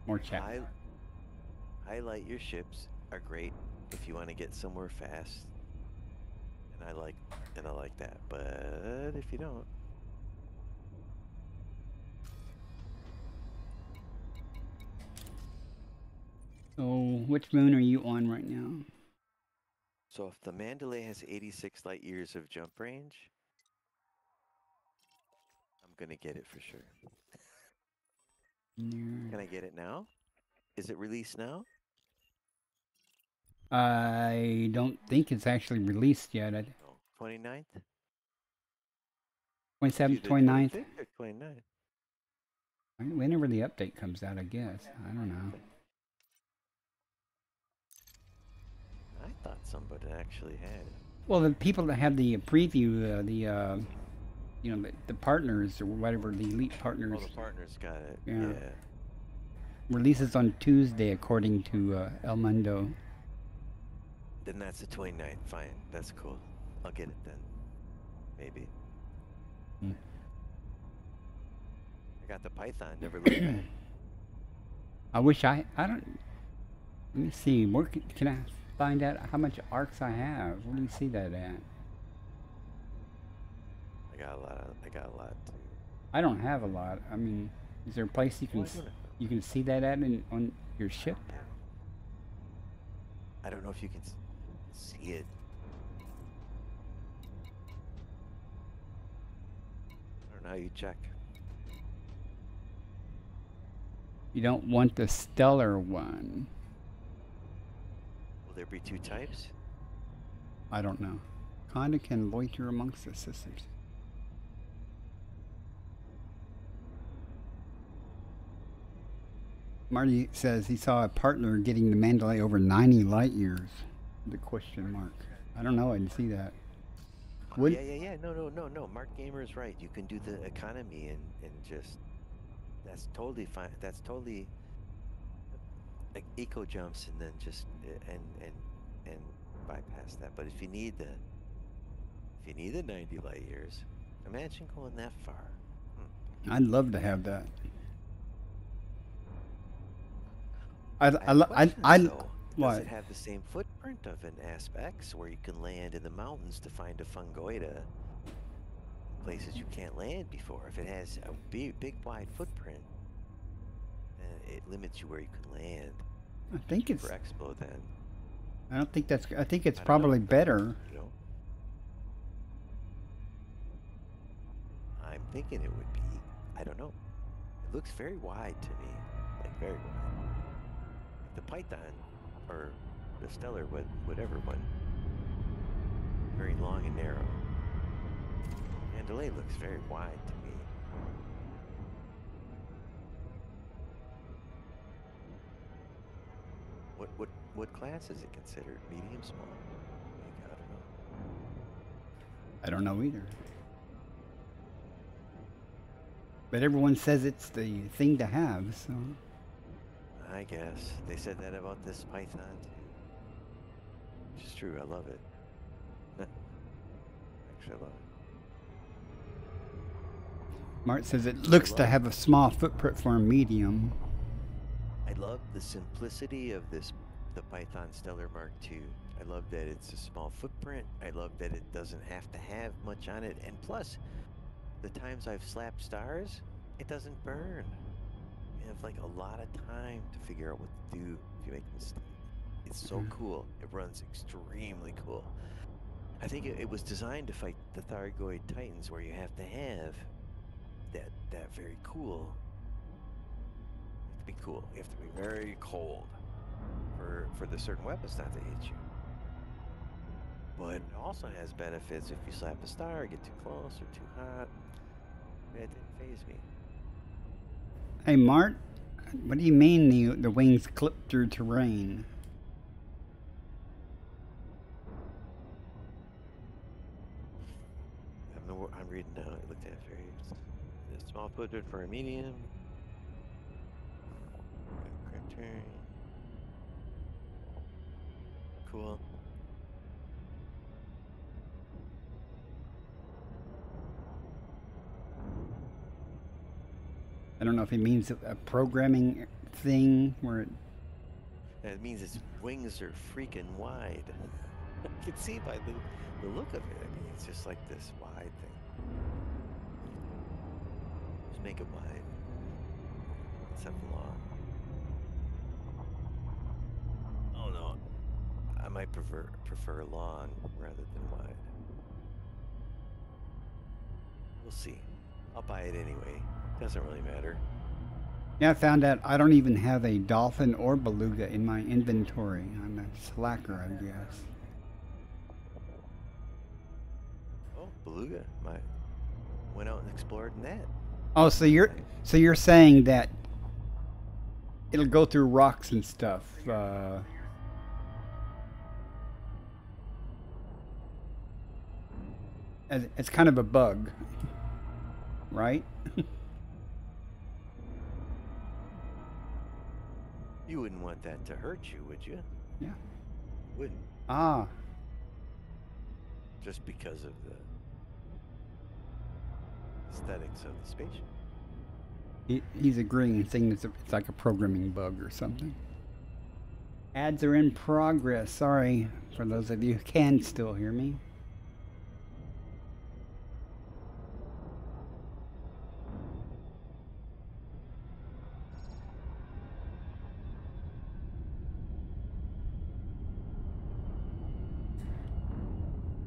More chat. Highlight your ships are great if you want to get somewhere fast, and I like that. But if you don't, So, which moon are you on right now? so if the Mandalay has 86 light years of jump range, I'm gonna get it for sure. Can I get it now? Is it released now? I don't think it's actually released yet. No. 29th? 27th, Either 29th? 25th or 29th. Whenever the update comes out, I guess. I don't know. I thought somebody actually had it. Well, the people that have the preview, you know, the partners or whatever, the elite partners, Oh, the partners got it. Yeah. Yeah. releases on Tuesday, according to El Mundo. Then that's the 29th. Fine. That's cool. I'll get it then. Maybe. Hmm. I got the Python. Never looked back. I wish I don't. Let me see. Where can I find out how much arcs I have? Where do you see that at? I got a lot too. I don't have a lot. I mean, is there a place you can you can see that at on your ship? I don't know if you can see it. I don't know how you check. You don't want the stellar one. Will there be two types? I don't know. Conda can loiter amongst the systems. Marty says he saw a partner getting the Mandalay over 90 light years. The question mark. I don't know. I didn't see that. Would Yeah. No. Mark Gamer is right. You can do the economy and just That's totally fine. That's totally like eco jumps and then just and bypass that. But if you need the 90 light years, imagine going that far. I'd love to have that. I have questions though. Does What? it have the same footprint of an Aspect where you can land in the mountains to find a fungoida? Places you can't land before. If it has a big wide footprint, then it limits you where you can land. I think it's. For Expo, then. I don't think that's. I think it's I don't know, probably better. You know, I'm thinking it would be. I don't know. It looks very wide to me, like very wide. The Python or the Stellar, whatever one, very long and narrow. Mandalay looks very wide to me. What class is it considered? Medium, small? Big? I don't know. I don't know either. But everyone says it's the thing to have, so. I guess they said that about this Python too. Which is true. I love it. Actually, I love it. Mart says it looks to have a small footprint for a medium. I love the simplicity of the Python Stellar Mark II. I love that it's a small footprint. I love that it doesn't have to have much on it. And plus, the times I've slapped stars, it doesn't burn. You have like a lot of time to figure out what to do if you make a mistake. It's so cool. It runs extremely cool. I think it was designed to fight the Thargoid Titans, where you have to have that very cool. You have to be cool. You have to be very cold for the certain weapons not to hit you. But it also has benefits if you slap a star, get too close or too hot. It didn't phase me. Hey, Mart, what do you mean the wings clip through terrain? I'm reading now. It looked at very small footprint for a medium. Quick turn. Cool. I don't know if it means a programming thing where it. That means its wings are freaking wide. You can see by the look of it. I mean, it's just like this wide thing. Just make it wide. Instead of long. Oh no. I might prefer long rather than wide. We'll see. I'll buy it anyway. Doesn't really matter. Yeah, I found out I don't even have a dolphin or beluga in my inventory. I'm a slacker, I guess. Oh, beluga. Went out and explored in that. Oh, so you're saying that it'll go through rocks and stuff. It's kind of a bug, right? You wouldn't want that to hurt you, would you? Yeah. Wouldn't. Ah. Just because of the aesthetics of the spaceship. He's agreeing and saying it's like a programming bug or something. Ads are in progress. Sorry for those of you who can still hear me.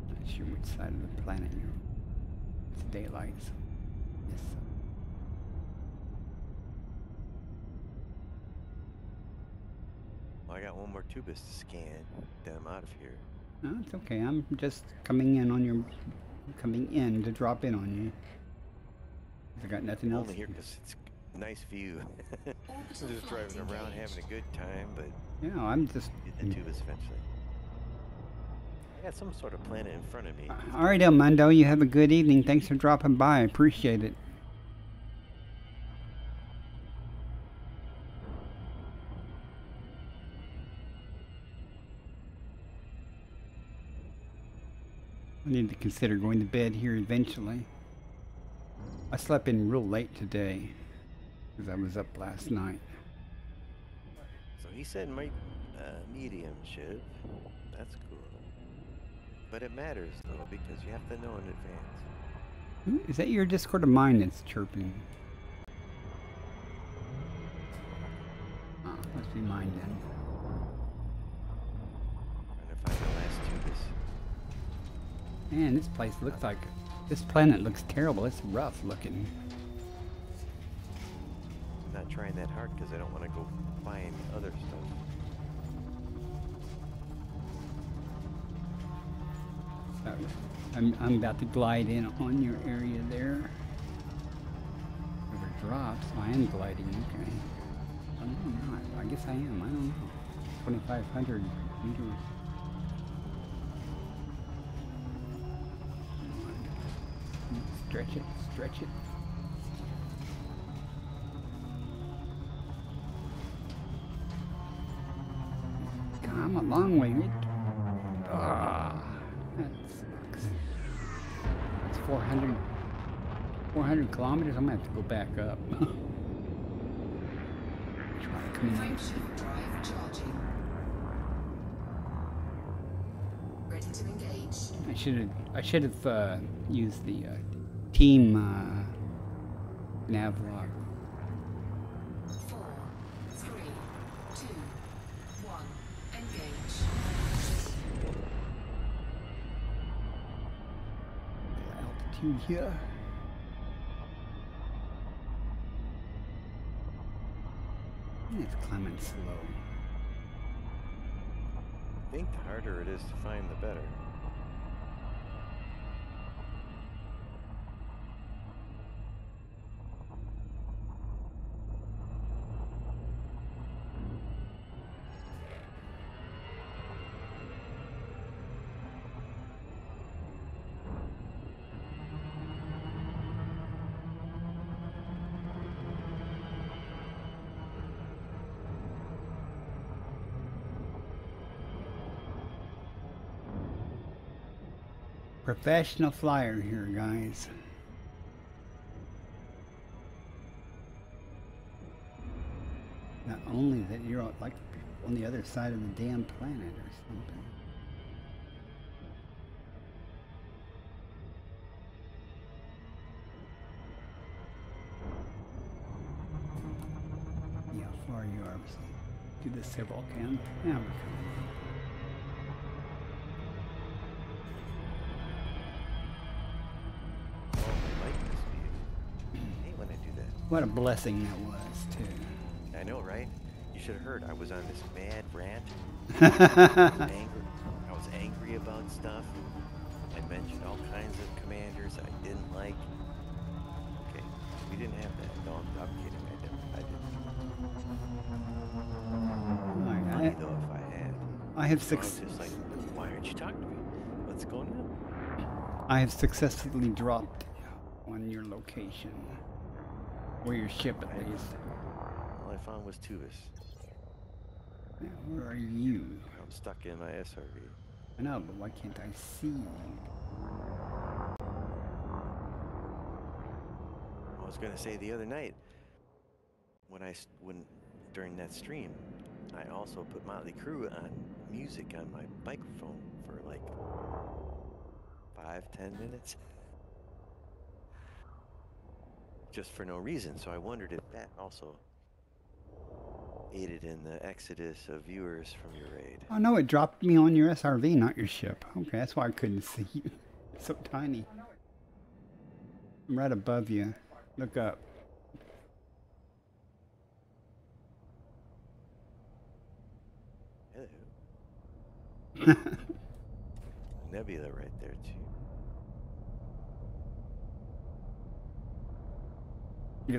Not sure which side of the planet you're. It's daylight. So yes. Well, I got one more tubus to scan, then I'm out of here. No, it's okay. I'm just coming in to drop in on you. I got nothing I'm else. only here because it's a nice view. I'm just driving around having a good time, but Yeah, I'm just. get the tubus eventually. I got some sort of planet in front of me. All right, Elmondo, you have a good evening. Thanks for dropping by. I appreciate it. I need to consider going to bed here eventually. I slept in real late today because I was up last night. So he said mediumship. That's cool. But it matters though because you have to know in advance. Is that your Discord or mine that's chirping? Oh, must be mine then. Trying to find the last tubus. Man, this place looks like... This planet looks terrible. It's rough looking. I'm not trying that hard because I don't want to go find other stuff. I'm about to glide in on your area there. If it drops, I am gliding. Okay. I don't know. I guess I am. I don't know. 2,500 meters. Stretch it. Stretch it. God, I'm a long way. Ah, that sucks. It's 400 kilometers. I'm gonna have to go back up. Try to come in. Frameshift drive charging. Ready to engage. I should have used the team nav log. 4, 3, 2, 1. Engage. Altitude here. It's climbing slow. I think the harder it is to find, the better. Professional flyer here, guys. Not only that you're like on the other side of the damn planet or something. Yeah, how far you are. Do this several can. Yeah, we're coming. What a blessing that was, too. I know, right? You should have heard. I was on this mad rant. I was angry about stuff. I mentioned all kinds of commanders I didn't like. Okay, we didn't have that. No, I'm kidding. I didn't. Funny though, if I had. I have I was just like, why aren't you talking to me? What's going on? I have successfully dropped on your location. Or your ship, at least. All I found was Tubus. Now, where are you? I'm stuck in my SRV. I know, but why can't I see you? I was gonna say the other night, when during that stream, I also put Motley Crue on music on my microphone for like 5-10 minutes. Just for no reason, so I wondered if that also aided in the exodus of viewers from your raid. Oh no, it dropped me on your SRV, not your ship. Okay, that's why I couldn't see you. It's so tiny. I'm right above you. Look up. Hello. Nebula right there too.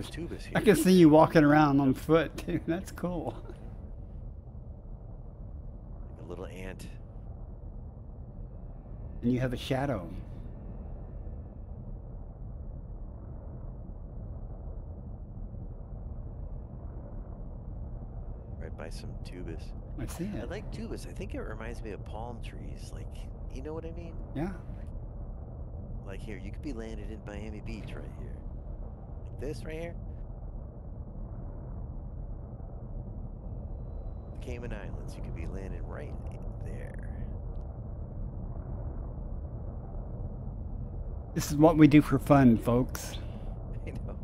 Tubus here. I can see you walking around on foot too. That's cool. A little ant. And you have a shadow. Right by some Tubus. I see it. I like Tubus. I think it reminds me of palm trees. Like, you know what I mean? Yeah. Like here, you could be landed in Miami Beach right here. Like this right here. The Cayman Islands, you could be landed right there. This is what we do for fun, folks. I know.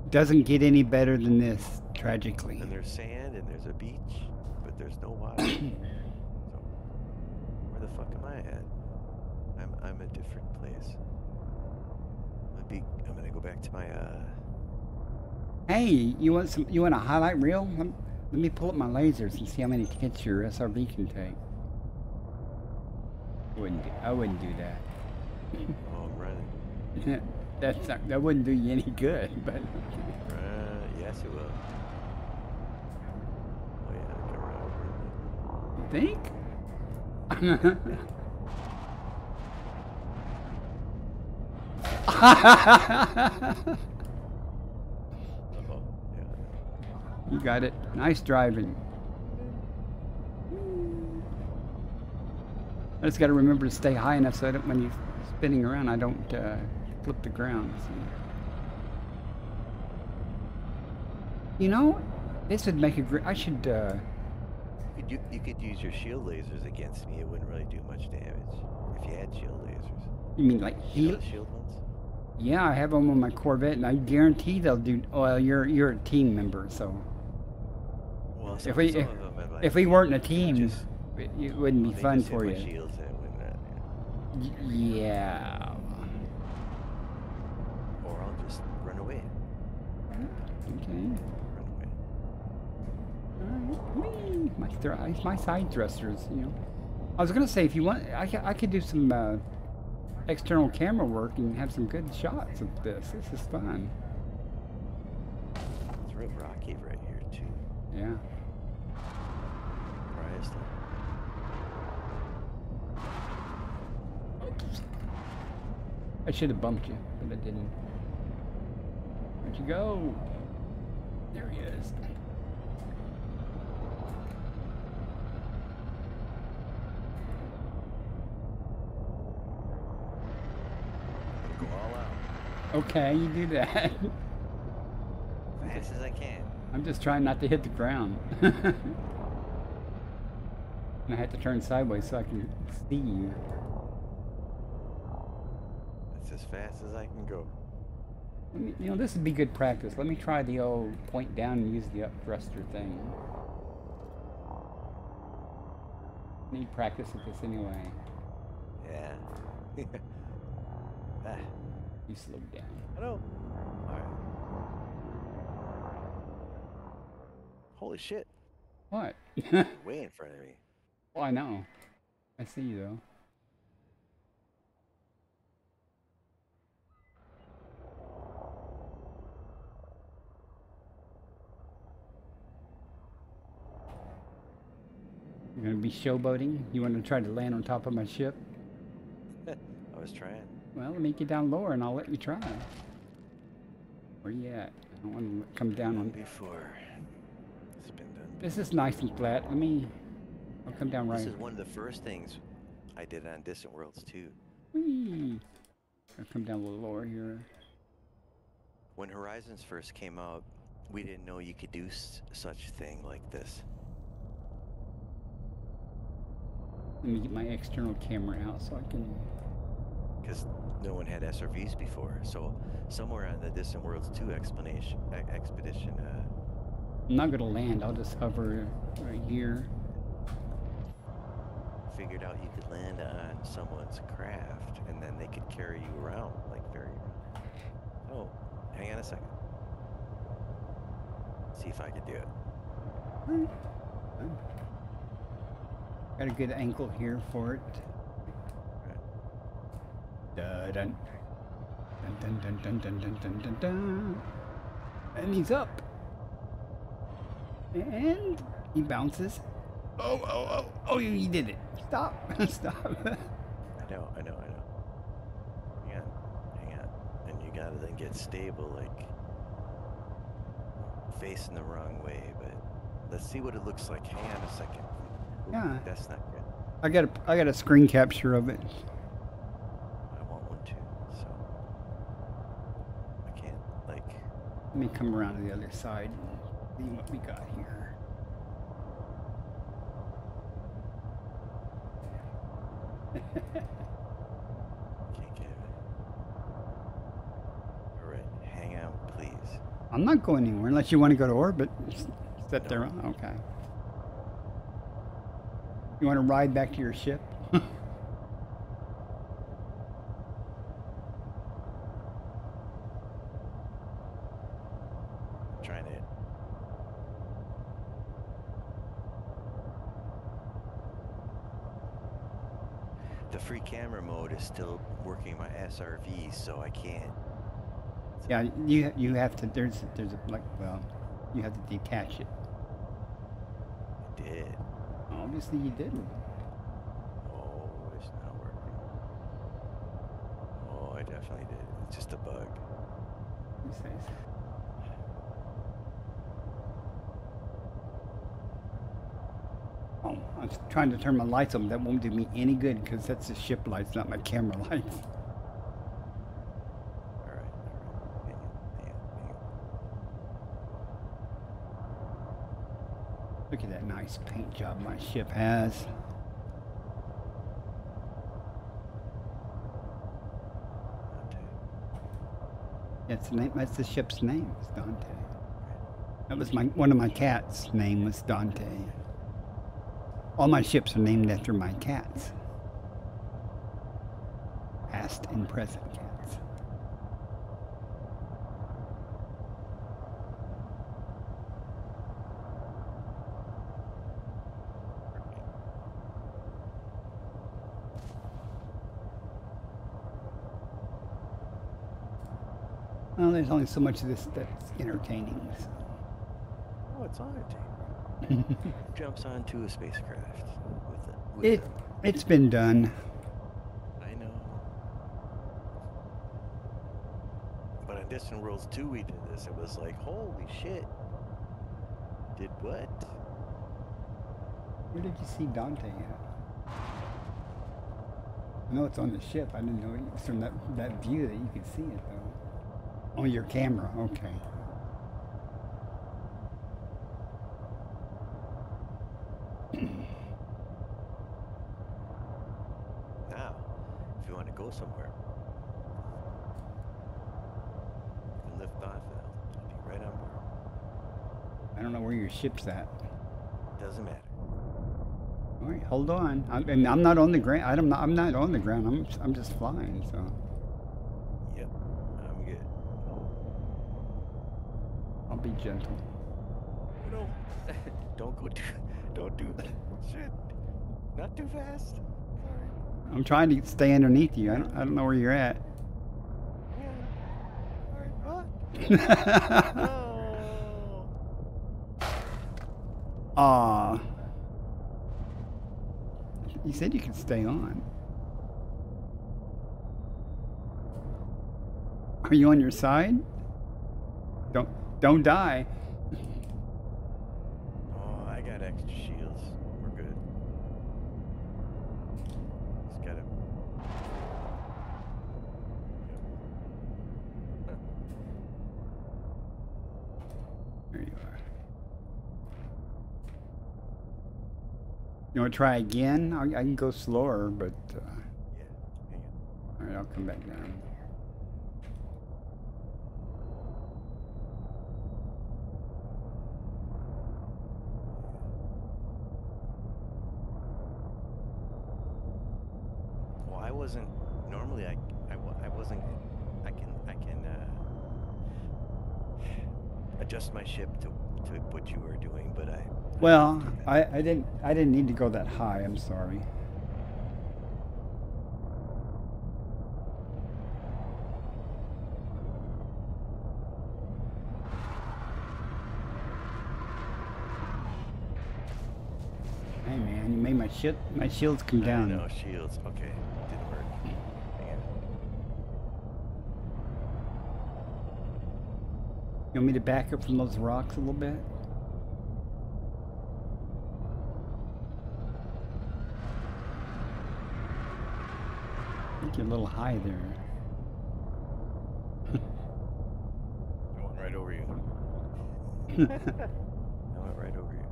Doesn't get any better than this, tragically. And there's sand and there's a beach, but there's no water. So where the fuck am I at? I'm a different place. I'm gonna go back to my Hey, you want a highlight reel? Let me pull up my lasers and see how many hits your SRB can take. I wouldn't do that. Oh, I'm running. That wouldn't do you any good, but Yes, it will. Oh yeah, I can run over it. you think? Uh-oh. Yeah. You got it. Nice driving. I just got to remember to stay high enough so that when you're spinning around, I don't flip the ground. So. You know, this would make a great. I should. You could use your shield lasers against me. It wouldn't really do much damage if you had shield lasers. You mean like You know the shield ones? Yeah, I have them on my Corvette, and I guarantee they'll do. Well, you're a team member, so. Well, If we some of them have, like, if we weren't a team, just- it wouldn't be they fun just hit for my you. Shields and it wouldn't matter. Yeah. Or I'll just run away. Okay. Run away. Whee! My side thrusters, you know. I was gonna say if you want, I could do some external camera work and have some good shots of this. This is fun. It's real rocky right here too. Yeah. Surprised. Oops. I should have bumped you, but I didn't. Where'd you go? There he is. Go all out. Okay, you do that. Fast as I can. I'm just trying not to hit the ground. And I had to turn sideways so I can see you. That's as fast as I can go. You know, this would be good practice. Let me try the old point down and use the up thruster thing. Need practice with this anyway. Yeah. Ah, You slowed down. hello. Alright. Holy shit. What? Way in front of me. Oh, I know. I see you though. You're gonna be showboating? You want to try to land on top of my ship? I was trying. Well, let me get down lower and I'll let you try. Where you at? I don't want to come down on. Before. It's been done. This is nice and flat. I'll come down right. This is one of the first things I did on Distant Worlds too. Whee! I'll come down a little lower here. When Horizons first came out, we didn't know you could do such thing like this. Let me get my external camera out so I can. Because no one had SRVs before. So somewhere on the Distant Worlds 2 expedition, I'm not gonna land. I'll just hover right here. figured out you could land on someone's craft and then they could carry you around like very. Oh, hang on a second. See if I can do it. Got a good angle here for it. Dun dun dun dun dun dun dun dun dun dun. And he's up. And he bounces. Oh, you did it. Stop. Stop. I know. Hang on. And you gotta then get stable, like facing the wrong way, but let's see what it looks like. Hang on a second. Ooh, Yeah. that's not good. I got a screen capture of it. I want one too. Let me come around to the other side and see what we got here. Can't get it. All right, hang out, please. I'm not going anywhere unless you want to go to orbit. Sit there. Okay. You want to ride back to your ship? Trying to. The free camera mode is still working my SRV, so I can't. Yeah, you have to. There's a like well, you have to detach it. I did. Obviously, you didn't. Oh, it's not working. Oh, I definitely did. It's just a bug. You say so. Oh, I was trying to turn my lights on. That won't do me any good because that's the ship lights, not my camera lights. All right. Hang on. Look at that nice paint job my ship has. Okay. That's the name. That's the ship's name. It's Dante. That was one of my cats' name was Dante. All my ships are named after my cats. Past and present cats. Well, there's only so much of this that's entertaining. So. Oh, it's on it. Jumps onto a spacecraft with It's been done. I know. But on Distant Worlds 2 we did this. It was like, holy shit. Did what? Where did you see Dante at? I know it's on the ship. I didn't know it was from that view that you could see it though. Oh, your camera. Okay. Now, if you want to go somewhere, you can lift off and I'll be right on board. I don't know where your ship's at. Doesn't matter. All right, hold on. I'm not on the ground. I'm not on the ground. I'm just flying. So. Yep, I'm good. I'll be gentle. No, don't do shit. Not too fast. Sorry. I'm trying to stay underneath you. I don't know where you're at. Yeah. All right, what? No. Aw. You said you could stay on. Are you on your side? Don't die. Oh, I got extra shields. We're good. Just gotta. Yep. There you are. You want to try again? I can go slower, but Yeah, hang on. all right, I'll come back down. Well, I wasn't. Normally, I wasn't. I can adjust my ship to what you were doing, but I. Well, I didn't need to go that high. I'm sorry. Hey man, you made my shields come down. No shields. Okay, didn't work. Hang on. You want me to back up from those rocks a little bit? I think you're a little high there. Going right over you. went right over you,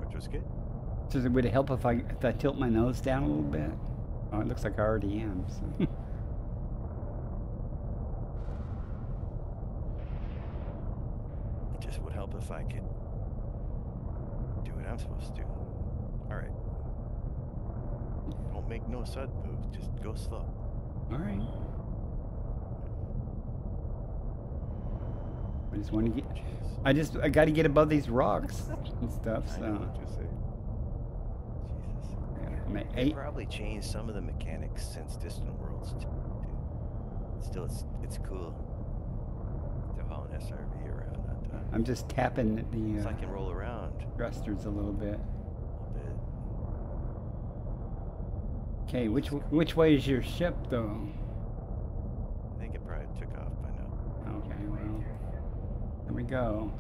which was good. Does it would it help if I tilt my nose down a little bit? Oh, it looks like I already am. So. It just would help if I could do what I'm supposed to do. All right. Don't make no sudden moves. Just go slow. All right. I just want to get. I got to get above these rocks and stuff. I So. know what you're saying. Jesus. I'm at They 8. probably changed some of the mechanics since Distant Worlds too. Still, it's cool to haul an SRV around on top. I'm just tapping So I the can roll around thrusters a little bit. a bit. Okay, which way is your ship though? I think it probably took off by now. Okay, well, here we go.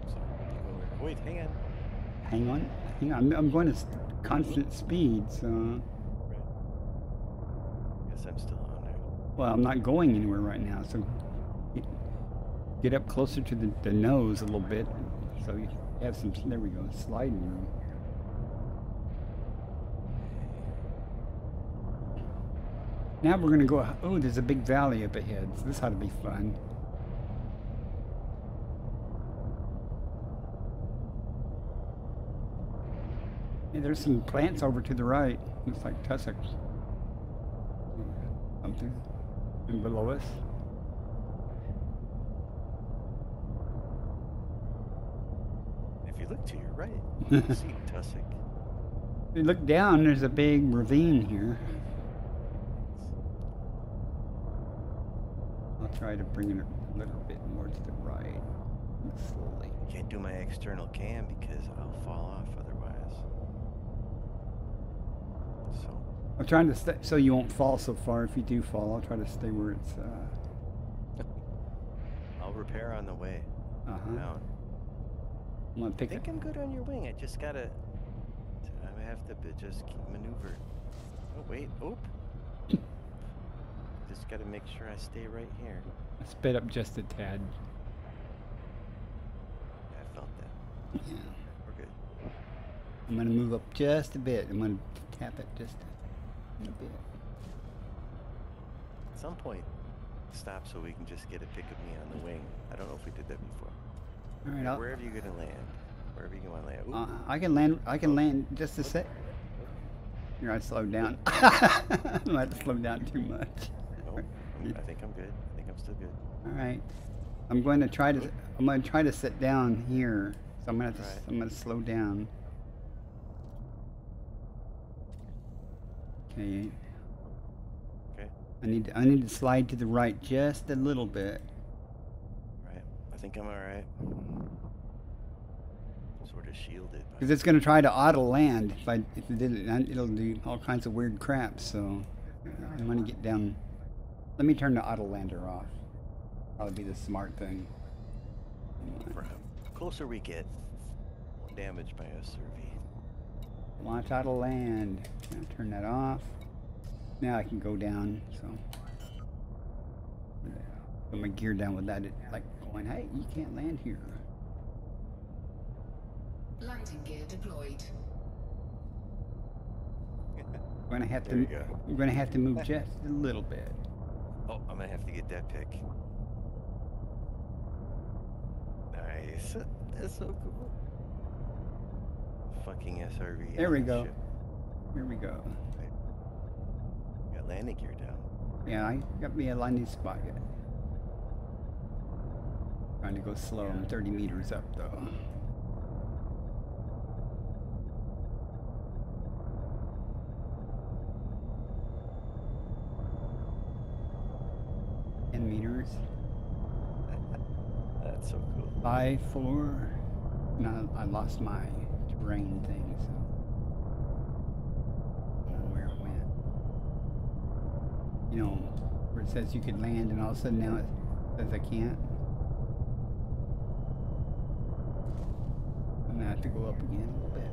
So you go over. Wait, hang on. Hang on. I'm going to constant speed, so. Right. Guess I'm still on there. Well, I'm not going anywhere right now, so get up closer to the nose a little bit, so you have some. There we go, sliding room. Now we're gonna go. Oh, there's a big valley up ahead. So this ought to be fun. Hey, there's some plants over to the right. Looks like tussocks. Something. And below us. If you look to your right, you can see tussock. If you look down, there's a big ravine here. I'll try to bring it a little bit more to the right. Slowly. Can't do my external cam because I'll fall off otherwise. So I'm trying to stay so you won't fall so far. If you do fall, I'll try to stay where it's. I'll repair on the way down. I'm gonna I pick think it. I'm good on your wing. I just gotta. I have to just keep maneuver. Oh wait, oop. Just gotta make sure I stay right here. Sped up just a tad. Yeah, I felt that. Yeah. We're good. I'm gonna move up just a bit. I'm gonna tap it just a bit. At some point, stop so we can just get a pic of me on the wing. I don't know if we did that before. All right. Wherever you're gonna land. Wherever you want to land. Ooh. I can land. I can land just a sec. Here, I slowed down. I might have slowed down too much. No, I think I'm good. I think I'm still good. All right. I'm going to try to. I'm going to try to sit down here. So I'm going to. Right. I'm going to slow down. Okay. Okay. I need to slide to the right just a little bit. Right. I think I'm all right. Sort of shielded. Because it's going to try to auto land. If it didn't, it'll do all kinds of weird crap. So I'm going to get down. Let me turn the auto lander off. That'll be the smart thing. Closer we get, more damage by SRV. Launch auto land. Now turn that off. Now I can go down. So put my gear down with that. It's like going, hey, you can't land here. Landing gear deployed. I'm gonna have There to. you go. I'm gonna have to move just a little bit. Oh, I'm gonna have to get that pic. Nice. That's so cool. Fucking SRV. There we on the go. ship. Here we go. Right. Got landing gear down. Yeah, I got me a landing spot yet. Trying to go slow. I'm 30 meters up though. Meters. That's so cool. 5, 4. No, I lost my terrain thing, so I don't know where it went. You know, where it says you could land, and all of a sudden now it says I can't. I'm gonna have to go up again a little bit.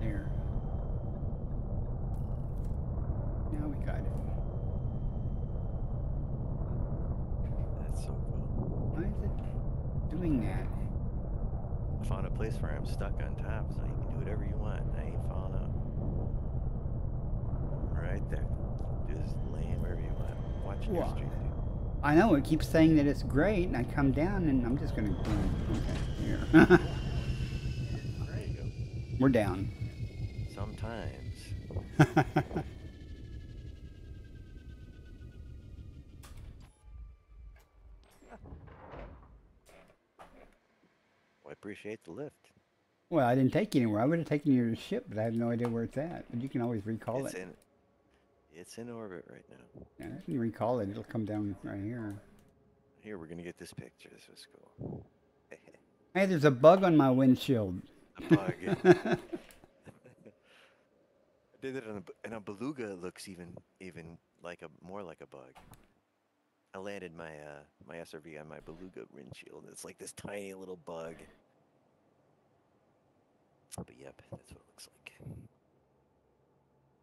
There. Now we got it. That's so cool. Why is it doing that? I found a place where I'm stuck on top, so you can do whatever you want. I ain't falling out. Right there. Just laying wherever you want. Watching your Wow. stream, dude. I know, it keeps saying that it's great, and I come down, and I'm just gonna boom. Okay, here. There you go. We're down. Sometimes. Well, I appreciate the lift. Well, I didn't take you anywhere. I would have taken you to the ship, but I have no idea where it's at. But you can always recall It's it. it's in orbit right now. Yeah, I can recall it. It'll come down right here. Here, we're gonna get this picture. This was cool. Hey, there's a bug on my windshield. A bug. I did it on a beluga. It looks even like more like a bug. I landed my my SRV on my beluga windshield. It's like this tiny little bug. But yep, that's what it looks like.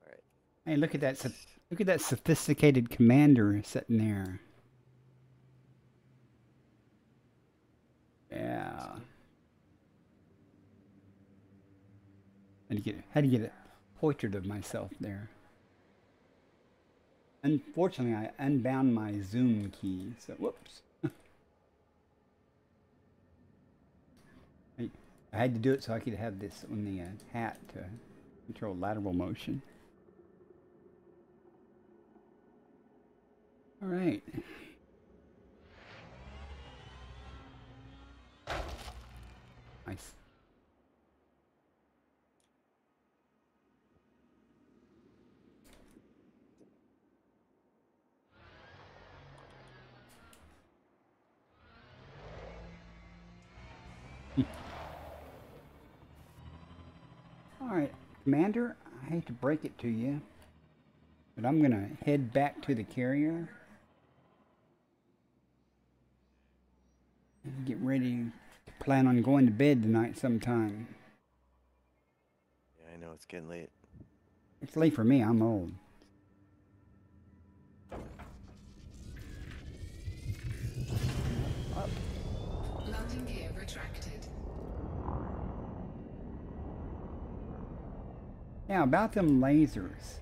All right. Hey, look at that! Look at that sophisticated commander sitting there. Yeah. Had to get a portrait of myself there. Unfortunately, I unbound my zoom key, so whoops. I had to do it so I could have this on the hat to control lateral motion. All right. Nice. All right, Commander, I hate to break it to you, but I'm going to head back to the carrier and get ready to plan on going to bed tonight sometime. Yeah, I know it's getting late. It's late for me, I'm old. Up. Landing gear retracted. Now, about them lasers.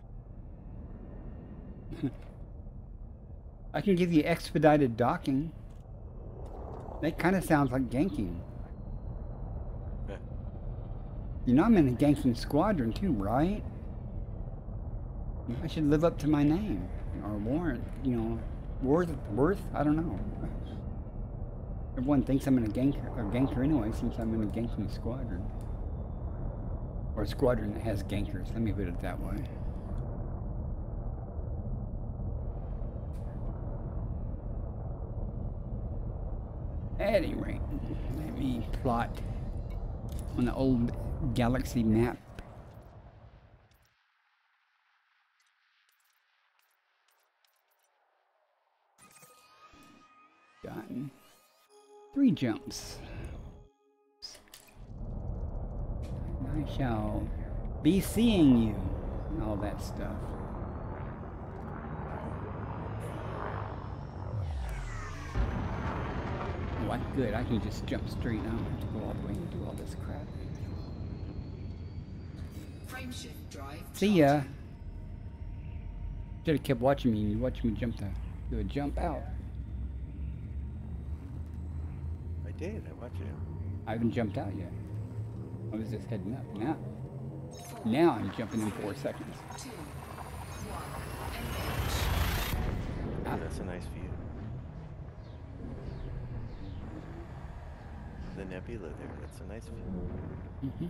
I can give you expedited docking. That kind of sounds like ganking. Yeah. You know I'm in a ganking squadron too, right? I should live up to my name. Or warrant, you know, worth? I don't know. Everyone thinks I'm in a ganker anyway, since I'm in a ganking squadron. Or a squadron that has gankers, let me put it that way. At any rate, let me plot on the old galaxy map. Done. 3 jumps. I shall be seeing you, and all that stuff. What good? I can just jump straight. I don't have to go all the way and do all this crap. Frameshift drive. See ya. Should have kept watching me. You watch me do a jump out. I did. I watched it. I haven't jumped out yet. I was just heading up. Now I'm jumping in 4 seconds. 2, 1, engage. Ooh, that's a nice view. The nebula there. That's a nice view. Mm-hmm.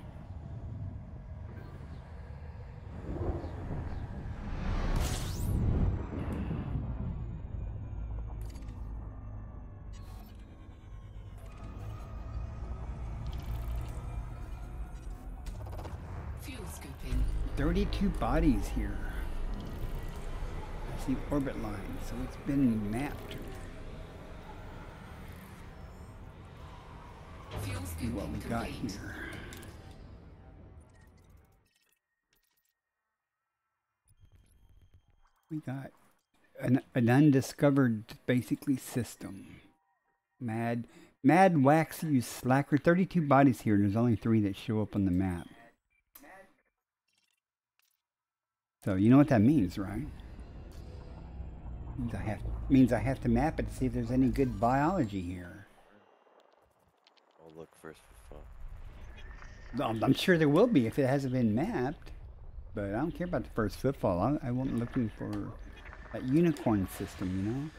Fuel scooping. 32 bodies here. I see orbit lines, so it's been mapped. Fuel See scooping what we got complete. here. We got an undiscovered, basically, system. Mad Mad Wax, you slacker. 32 bodies here, and there's only 3 that show up on the map. So you know what that means, right? Means I have to map it to see if there's any good biology here. I'll look first for fun. I'm sure there will be if it hasn't been mapped, but I don't care about the first footfall. I went looking for that unicorn system, you know?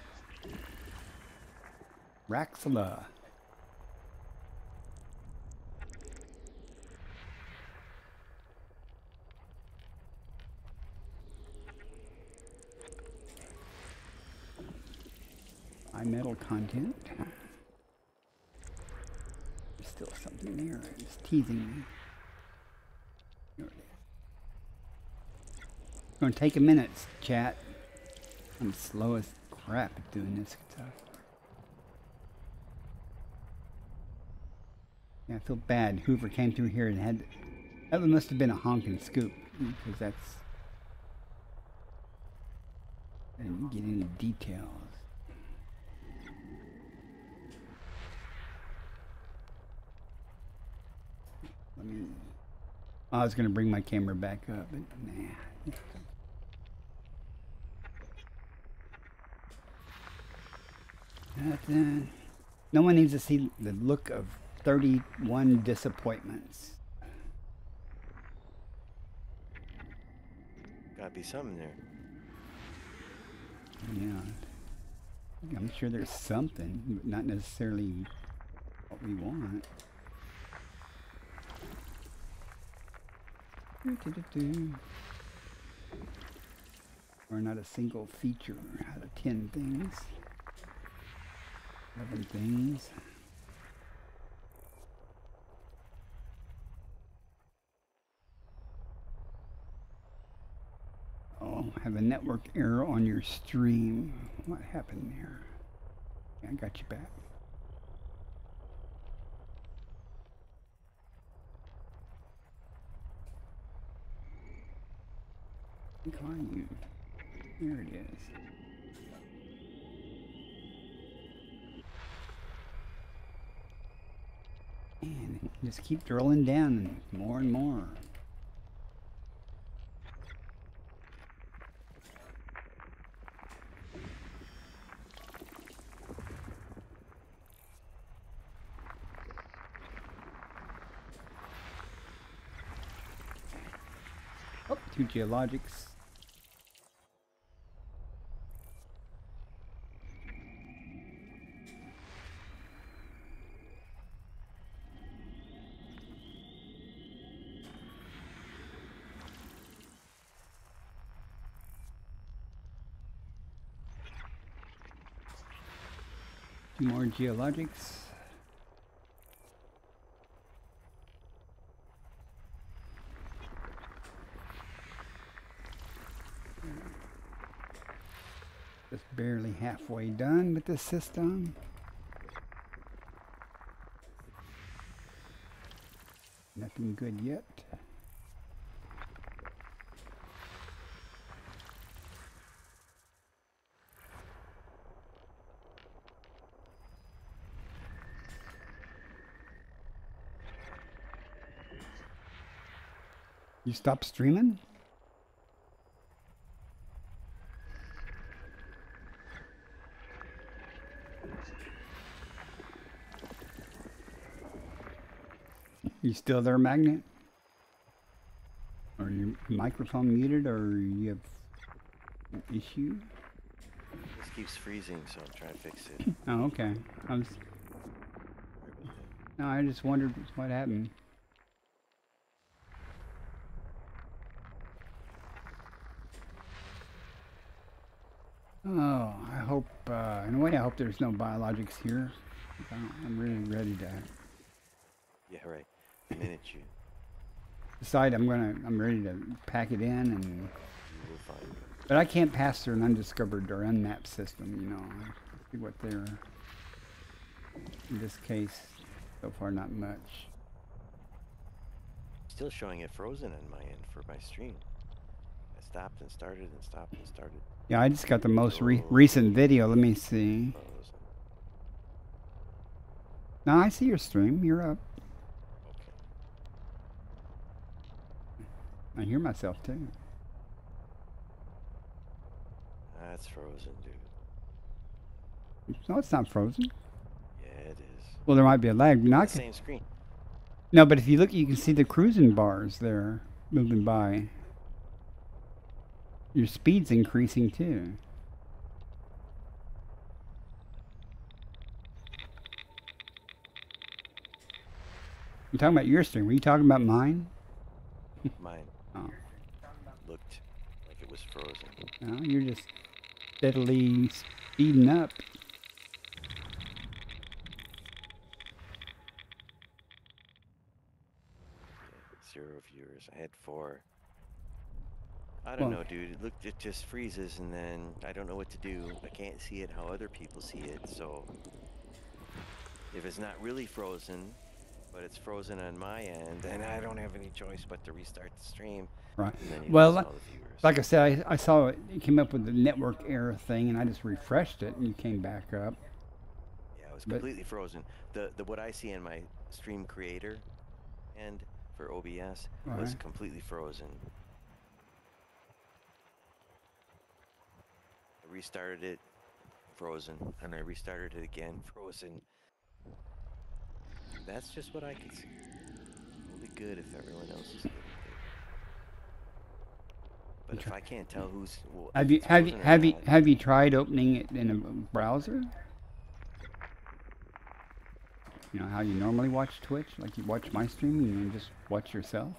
Raxala. High metal content. There's still something there. It's teasing me. Here it is. It's going to take a minute, chat. I'm slow as crap at doing this stuff. Yeah, I feel bad. Hoover came through here and had... That must have been a honking scoop. Because that's... I didn't get any details. I was going to bring my camera back up, but nah. Nothing. No one needs to see the look of 31 disappointments. Gotta be something there. Yeah. I'm sure there's something, but not necessarily what we want. Or not a single feature out of 10 things. 11 things. Oh, have a network error on your stream. What happened there? Yeah, I got you back. You. There it is. And just keep drilling down more and more. Oh, 2 geologics. More geologics. Just barely halfway done with this system. Nothing good yet. You stopped streaming? You still there, Magnet? Are your microphone muted, or you have an issue? This keeps freezing, so I'm trying to fix it. Oh, okay. No, I just wondered what happened. Oh, I hope, in a way, I hope there's no biologics here. I'm really ready to... Yeah, right. The minute you decide I'm ready to pack it in, and... You will find it. But I can't pass through an undiscovered or unmapped system, you know. I see what they're... In this case, so far not much. Still showing it frozen on my end for my stream. I stopped and started and stopped and started. Yeah, I just got the most recent video. Let me see. Frozen. No, I see your stream. You're up. Okay. I hear myself too. That's frozen, dude. No, it's not frozen. Yeah, it is. Well, there might be a lag. On Not the same screen. no, but if you look, you can see the cruising bars there moving by. Your speed's increasing too. I'm talking about your stream. Were you talking about mine? Mine Oh, looked like it was frozen. no, you're just steadily speeding up. 0 viewers. I had 4. I don't Well- know, dude. It just freezes, and then I don't know what to do. I can't see it how other people see it, so if it's not really frozen, but it's frozen on my end, then I don't have any choice but to restart the stream. Right. And then you Well, lose all the viewers. like I said, I saw it. It came up with the network error thing, and I just refreshed it, and you came back up. Yeah, it was but- completely frozen. The what I see in my stream creator end for OBS was Right. completely frozen. I restarted it, frozen, and I restarted it again, frozen. That's just what I can see. It'll be good if everyone else is getting it. But if I can't tell who's well, Have if you it's have you frozen or have you not, have you tried opening it in a browser? You know how you normally watch Twitch, like you watch my stream and you just watch yourself.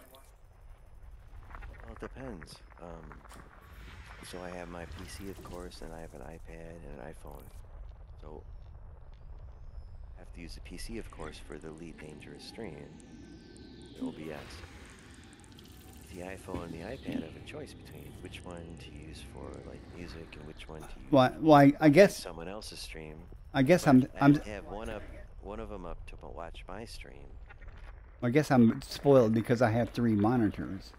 well, it depends. So I have my PC, of course, and I have an iPad and an iPhone. So I have to use the PC, of course, for the Elite Dangerous stream, the OBS. The iPhone and the iPad have a choice between which one to use for like music and which one to use Well, I for guess someone else's stream. I guess But I I'm have one of them up to watch my stream. I guess I'm spoiled because I have 3 monitors.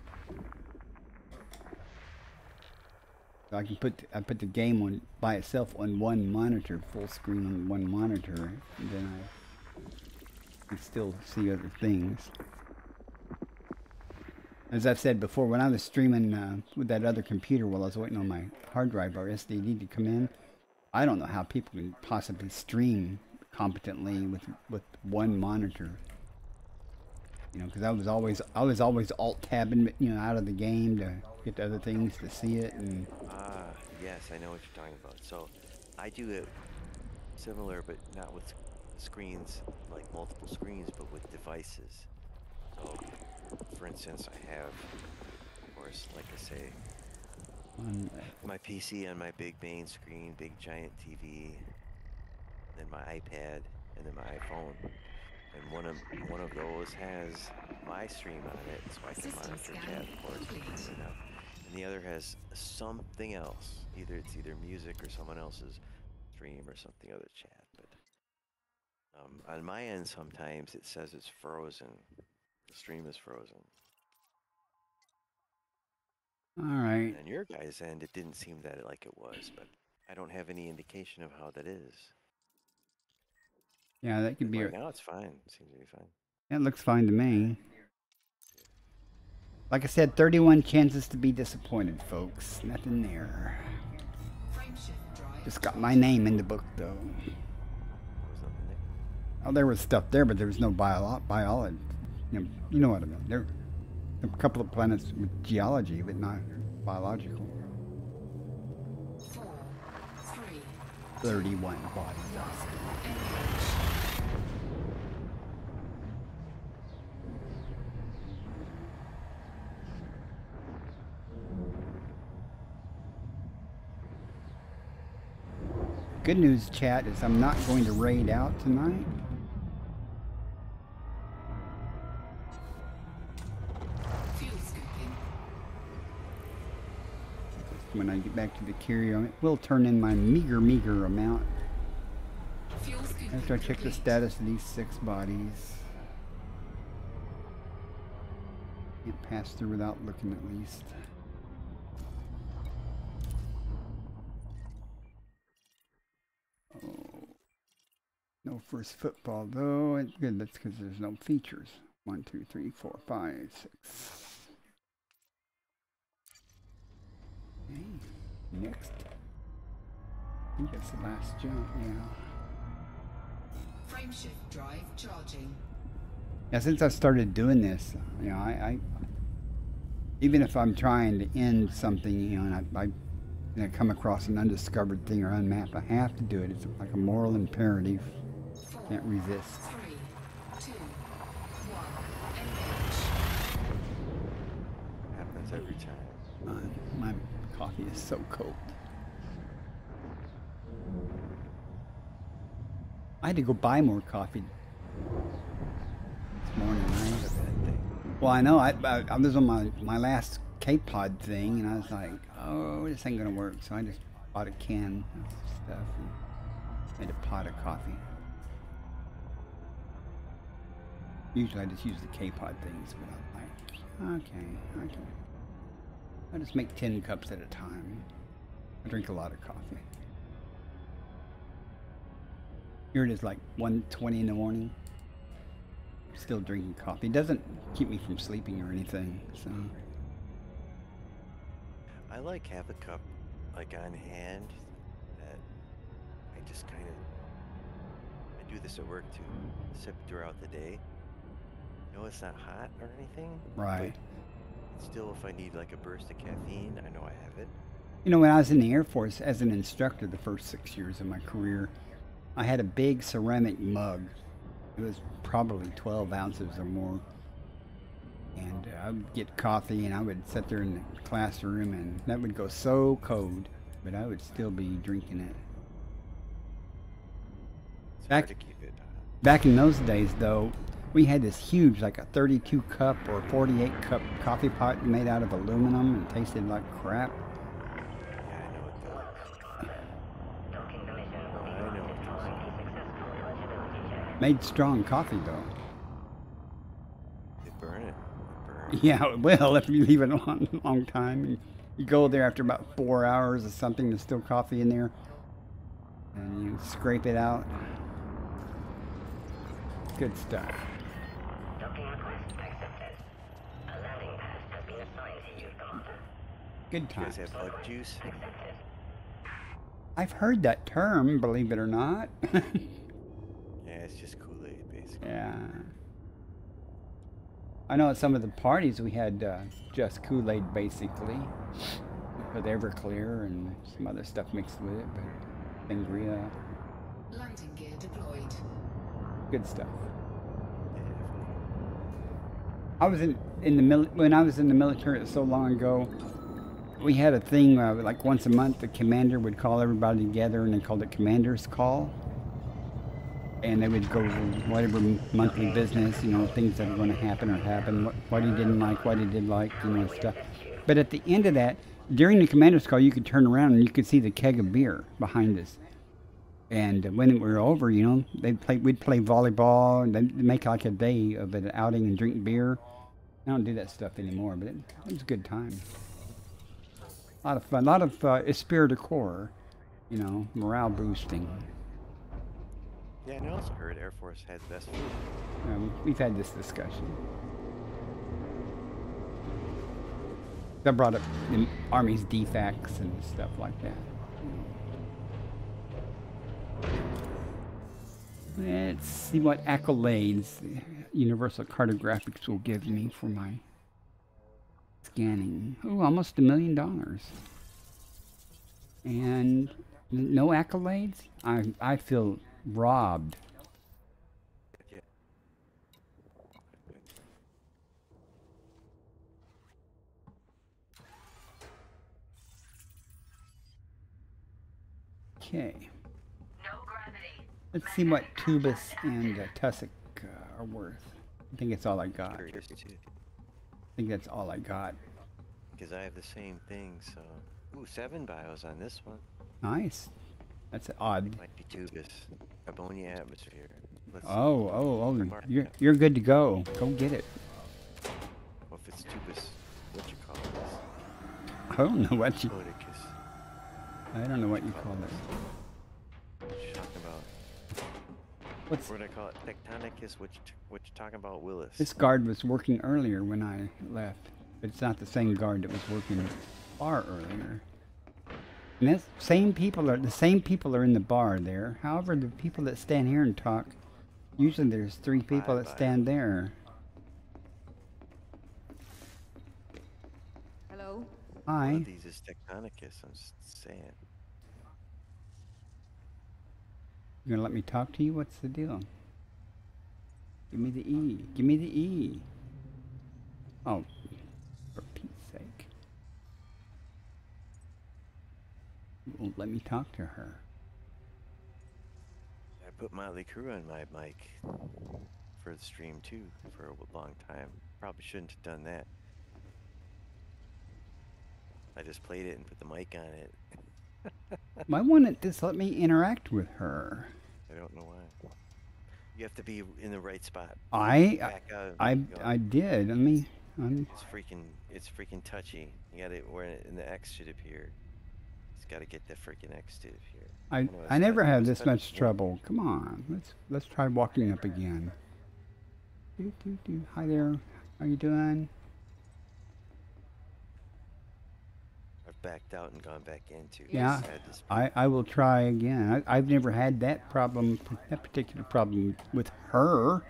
So I put the game on by itself on one monitor, full screen on one monitor, and then I can still see other things. As I've said before, when I was streaming with that other computer while I was waiting on my hard drive or SSD to come in, I don't know how people can possibly stream competently with one monitor. You know, because I was always alt tabbing, you know, out of the game to get to other things to see it, and Ah, yes, I know what you're talking about. So I do it similar, but not with screens, like multiple screens, but with devices. So, for instance, I have, of course, like I say, my PC on my big main screen, big giant TV, then my iPad, and then my iPhone. And one of those has my stream on it, so I can System monitor scan chat, of course, complete. you know. And the other has something else. It's either music or someone else's stream or something other chat. But on my end, sometimes it says it's frozen. The stream is frozen. all right. And on your guys' end, it didn't seem that like it was, but I don't have any indication of how that is. Yeah, that could be. Right now, it's fine. It seems to be fine. That looks fine to me. Like I said, 31 chances to be disappointed, folks. Nothing there. Frameshift drive. Just got my name in the book, though. There was nothing there. Oh, there was stuff there, but there was no biology. You know what I mean. There a couple of planets with geology, but not biological. 4, 3, 31 bodies. engage. Good news, chat, is I'm not going to raid out tonight. Fuel scooping. When I get back to the carrier, it will turn in my meager amount Fuel scooping. after I check the complete. status of these 6 bodies. Can't pass through without looking at least. Oh. No first football though. It's good. That's because there's no features. 1, 2, 3, 4, 5, 6. Okay. Next. I think that's the last jump. Yeah. Frameshift drive charging. Yeah. Since I started doing this, you know, I even if I'm trying to end something, you know, and I come across an undiscovered thing or unmapped, I have to do it. It's like a moral imperative. 4, Can't resist. 3, 2, 1. Engage. Happens every time. My coffee is so cold. I had to go buy more coffee this morning. Well, I know. I was on my last K-Pod thing, and I was like, oh, this ain't gonna work. So I just bought a can of stuff and made a pot of coffee. Usually I just use the K-Pod things, but I'm like, okay. I just make 10 cups at a time. I drink a lot of coffee. Here it is like 1:20 in the morning. Still drinking coffee. It doesn't keep me from sleeping or anything, so. I like have a cup like on hand that I just kind of, I do this at work too, sip throughout the day. You know, it's not hot or anything. Right. But still, if I need like a burst of caffeine, I know I have it. You know, when I was in the Air Force as an instructor the first 6 years of my career, I had a big ceramic mug. It was probably 12 ounces or more. And I would get coffee and I would sit there in the classroom and that would go so cold, but I would still be drinking it. It's hard to keep it Back in those days though, we had this huge, like a 32 cup or 48 cup coffee pot made out of aluminum and tasted like crap. Yeah, I know what those. I know what those. Made strong coffee though. They burn it. They burn. Yeah, well, if you leave it a long time, you go there after about 4 hours or something, there's still coffee in there, and you scrape it out. Good stuff. Good You guys times. have bug juice? I've heard that term, believe it or not. Yeah, it's just Kool-Aid, basically. Yeah. I know at some of the parties we had just Kool-Aid basically, with Everclear and some other stuff mixed with it, but sangria, Landing gear deployed. good stuff. Yeah. I was when I was in the military so long ago, we had a thing like once a month the commander would call everybody together and they called it Commander's Call. And they would go over whatever monthly business, you know, things that are going to happen or happen, what he didn't like, what he did like, you know, stuff. But at the end of that, during the commander's call, you could turn around and you could see the keg of beer behind us. And when we were over, you know, we'd play volleyball, and they'd make like a day of an outing and drink beer. I don't do that stuff anymore, but it was a good time. A lot of fun, a lot of esprit de corps, you know, morale boosting. Yeah, and I also heard Air Force has the best food. We've had this discussion. That brought up the Army's defects and stuff like that. Let's see what accolades Universal Cartographics will give me for my scanning. Oh, almost $1 million. And no accolades? I feel robbed. Yeah. Okay. No gravity. Let's see what Tubus and Tussock are worth. I think it's all I got. Curious too, I think that's all I got. because I have the same thing. So, ooh, 7 bios on this one. Nice. That's odd. Might be tubus. Ammonia atmosphere. Let's Oh, mark you're good to go. Go get it. Well, if it's tubus, what you call this? I don't know what you. Podicus. I don't know what you call it. Just talking about What's What do I call it? Tectonicus? What you talking about, Willis? this guard was working earlier when I left. But it's not the same guard that was working far earlier. And that's the same people are in the bar there. However, the people that stand here and talk, usually there's 3 people that stand there. Hello? One Hi. of these is Tectonicus, I'm just saying. You gonna let me talk to you? What's the deal? Give me the E. Give me the E. Oh, for Pete's sake. You won't let me talk to her. I put Motley Crue on my mic for the stream too for a long time. Probably shouldn't have done that. I just played it and put the mic on it. Why wouldn't it just let me interact with her? I don't know why. You have to be in the right spot. I did. It's freaking touchy. You got it where the X should appear. It's got to get the freaking X to appear. I never had this much trouble. Come on, let's try walking up again. Hi there. How you doing? I've backed out and gone back into. Yeah, I will try again. I've never had that problem, that particular problem with her.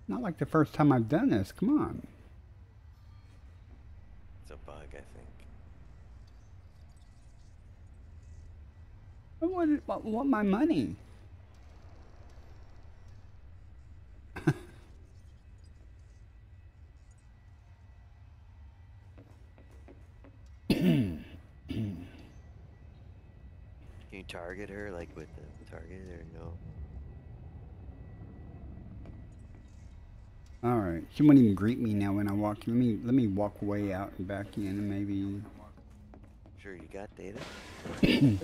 Not like the first time I've done this. Come on. It's a bug, I think. I want my money. Can you target her like with the target or no? All right. She won't even greet me now when I walk. Let me walk way out and back in, and maybe. Sure, you got data. You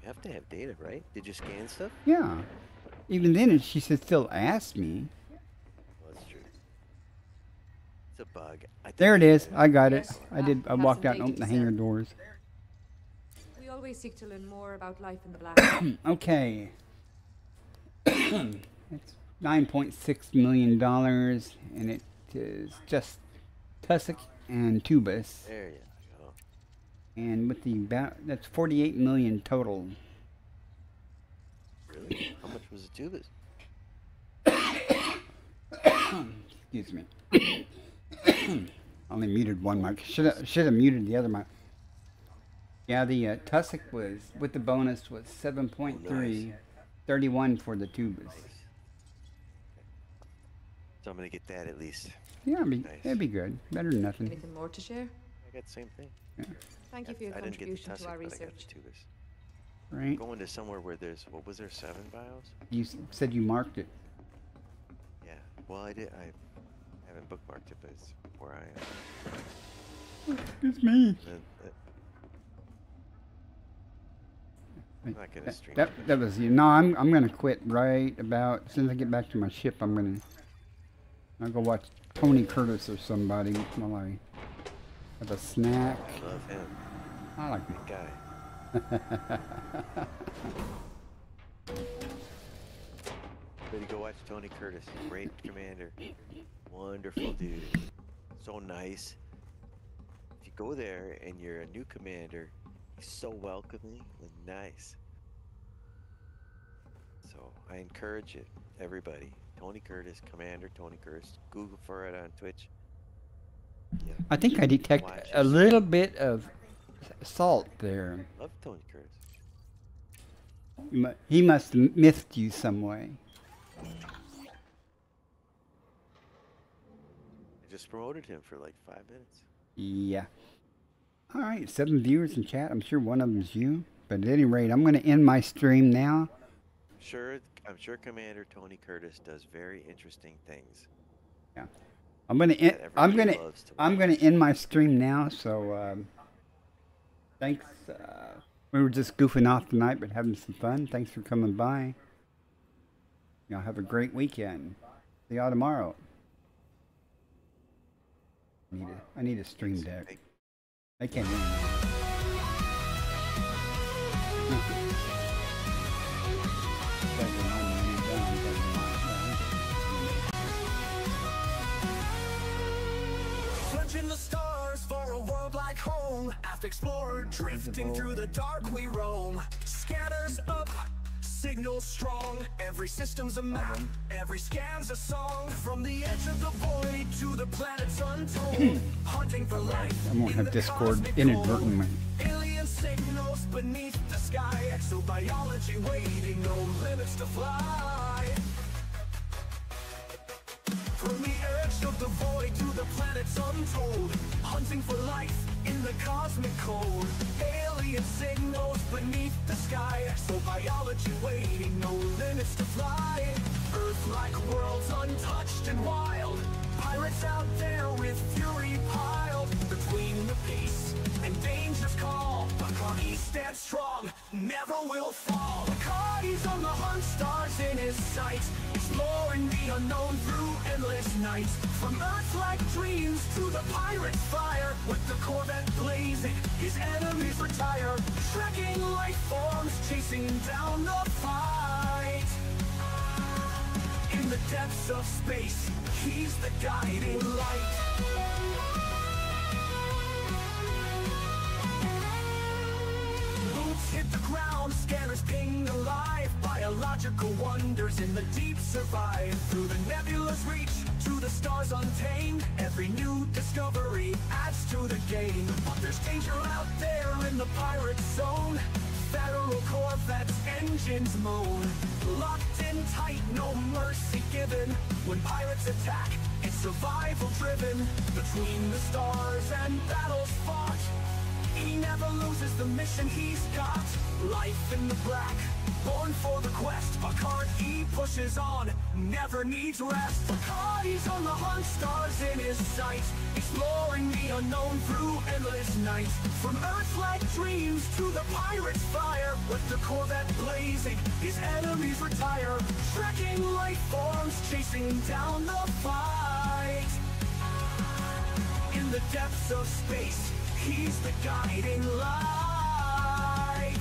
have to have data, right? Did you scan stuff? Yeah. Even then, she should still ask me. Well, that's true. It's a bug. There it is. I got it. I did. I Have walked some out and opened the data, hangar sir. doors. We always seek to learn more about life in the black. Okay. It's $9.6 million, and it is just tussock and tubus. There you go. And with the that's 48 million total. Really? How much was the tubus? Excuse me. Only muted one mic. Should have muted the other mic. Yeah, the tussock was with the bonus was 7.3, Oh, nice. 31 for the tubus. So I'm gonna get that at least. Yeah, Nice. that'd be good. Better than nothing. Anything more to share? I got the same thing. Thank you for your I didn't get the contribution tussock, to our but I got research. the tubus. Right? Going to somewhere where there's, what was there, 7 bios? You said you marked it. Yeah. Well, I did. I haven't bookmarked it, but it's where I am. It's me. I'm not gonna stream. That was you. No, I'm gonna quit right about as soon as I get back to my ship. I'll go watch Tony Curtis or somebody while I have a snack. I love him. I like Good guy. Better go watch Tony Curtis. Great commander. Wonderful dude. So nice. If you go there and you're a new commander, he's so welcoming and nice. So I encourage it, everybody. Tony Curtis, Commander Tony Curtis. Google for it on Twitch. Yeah. I think I detect Watch a his- little bit of salt there. Love Tony Curtis. He must have miffed you some way. I just promoted him for like 5 minutes. Yeah. All right, 7 viewers in chat. I'm sure one of them is you. But at any rate, I'm going to end my stream now. I'm sure Commander Tony Curtis does very interesting things. Yeah. I'm going to end. that I'm everybody going to. loves to I'm watch. going to end my stream now. So thanks. We were just goofing off tonight, but having some fun. Thanks for coming by. Y'all have a great weekend. See y'all tomorrow. I need a stream deck. I can't hear you. Searching the stars for a world like home. After explorer, drifting through the dark we roam. Scanners up, signals strong. Every system's a map, every scan's a song. From the edge of the void to the planets untold. Hunting for life. I won't have Discord inadvertently. Alien signals beneath the sky. Exobiology waiting, no limits to fly. From the edge of the void to the planets untold. Hunting for life in the cosmic cold. Alien signals beneath the sky. Exobiology waiting, no limits to fly. Earth-like worlds untouched and wild. Pirates out there with fury piled. Between the peace and danger's call. Bacardi stands strong, never will fall. Bacardi's on the hunt, stars in his sights. Exploring the unknown through endless nights. From Earth-like dreams to the pirate's fire. With the Corvette blazing, his enemies retire. Tracking life forms, chasing down the fight. In the depths of space, he's the guiding light. Boots hit the ground, scanners ping alive. Biological wonders in the deep survive. Through the nebula's reach, to the stars untamed. Every new discovery adds to the game. But there's danger out there in the pirate zone. Federal Corvettes, engines moan. Locked in tight, no mercy given. When pirates attack, it's survival driven. Between the stars and battles fought, he never loses the mission he's got. Life in the black, born for the quest. Bacardi pushes on, never needs rest. Bacardi's on the hunt, stars in his sight. Exploring the unknown through endless nights. From Earth-like dreams to the pirate's fire. With the Corvette blazing, his enemies retire. Tracking life forms, chasing down the fight. In the depths of space, he's the guiding light.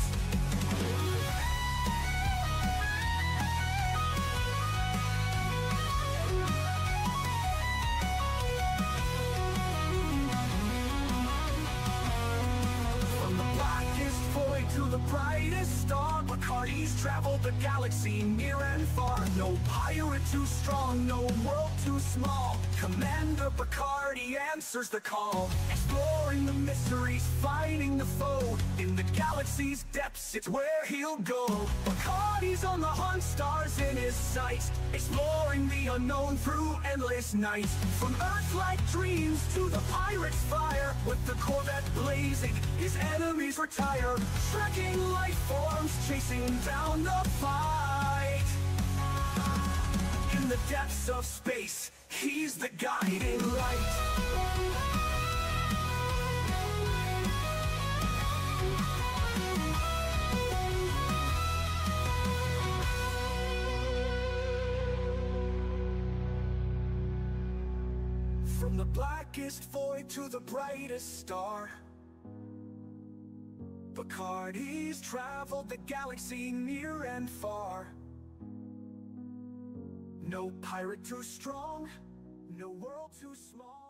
From the blackest void to the brightest star, Bacardi's traveled the galaxy near and far. No pirate too strong, no world too small. Commander Bacardi answers the call. Exploring the mysteries, fighting the foe. In the galaxy's depths, it's where he'll go. Bacardi's on the hunt, stars in his sights. Exploring the unknown through endless nights. From Earth-like dreams to the pirate's fire. With the Corvette blazing, his enemies retire. Tracking life forms, chasing down the fight. In the depths of space, he's the guiding light. From the blackest void to the brightest star, Bacardi's traveled the galaxy near and far. No pirate too strong, no world too small.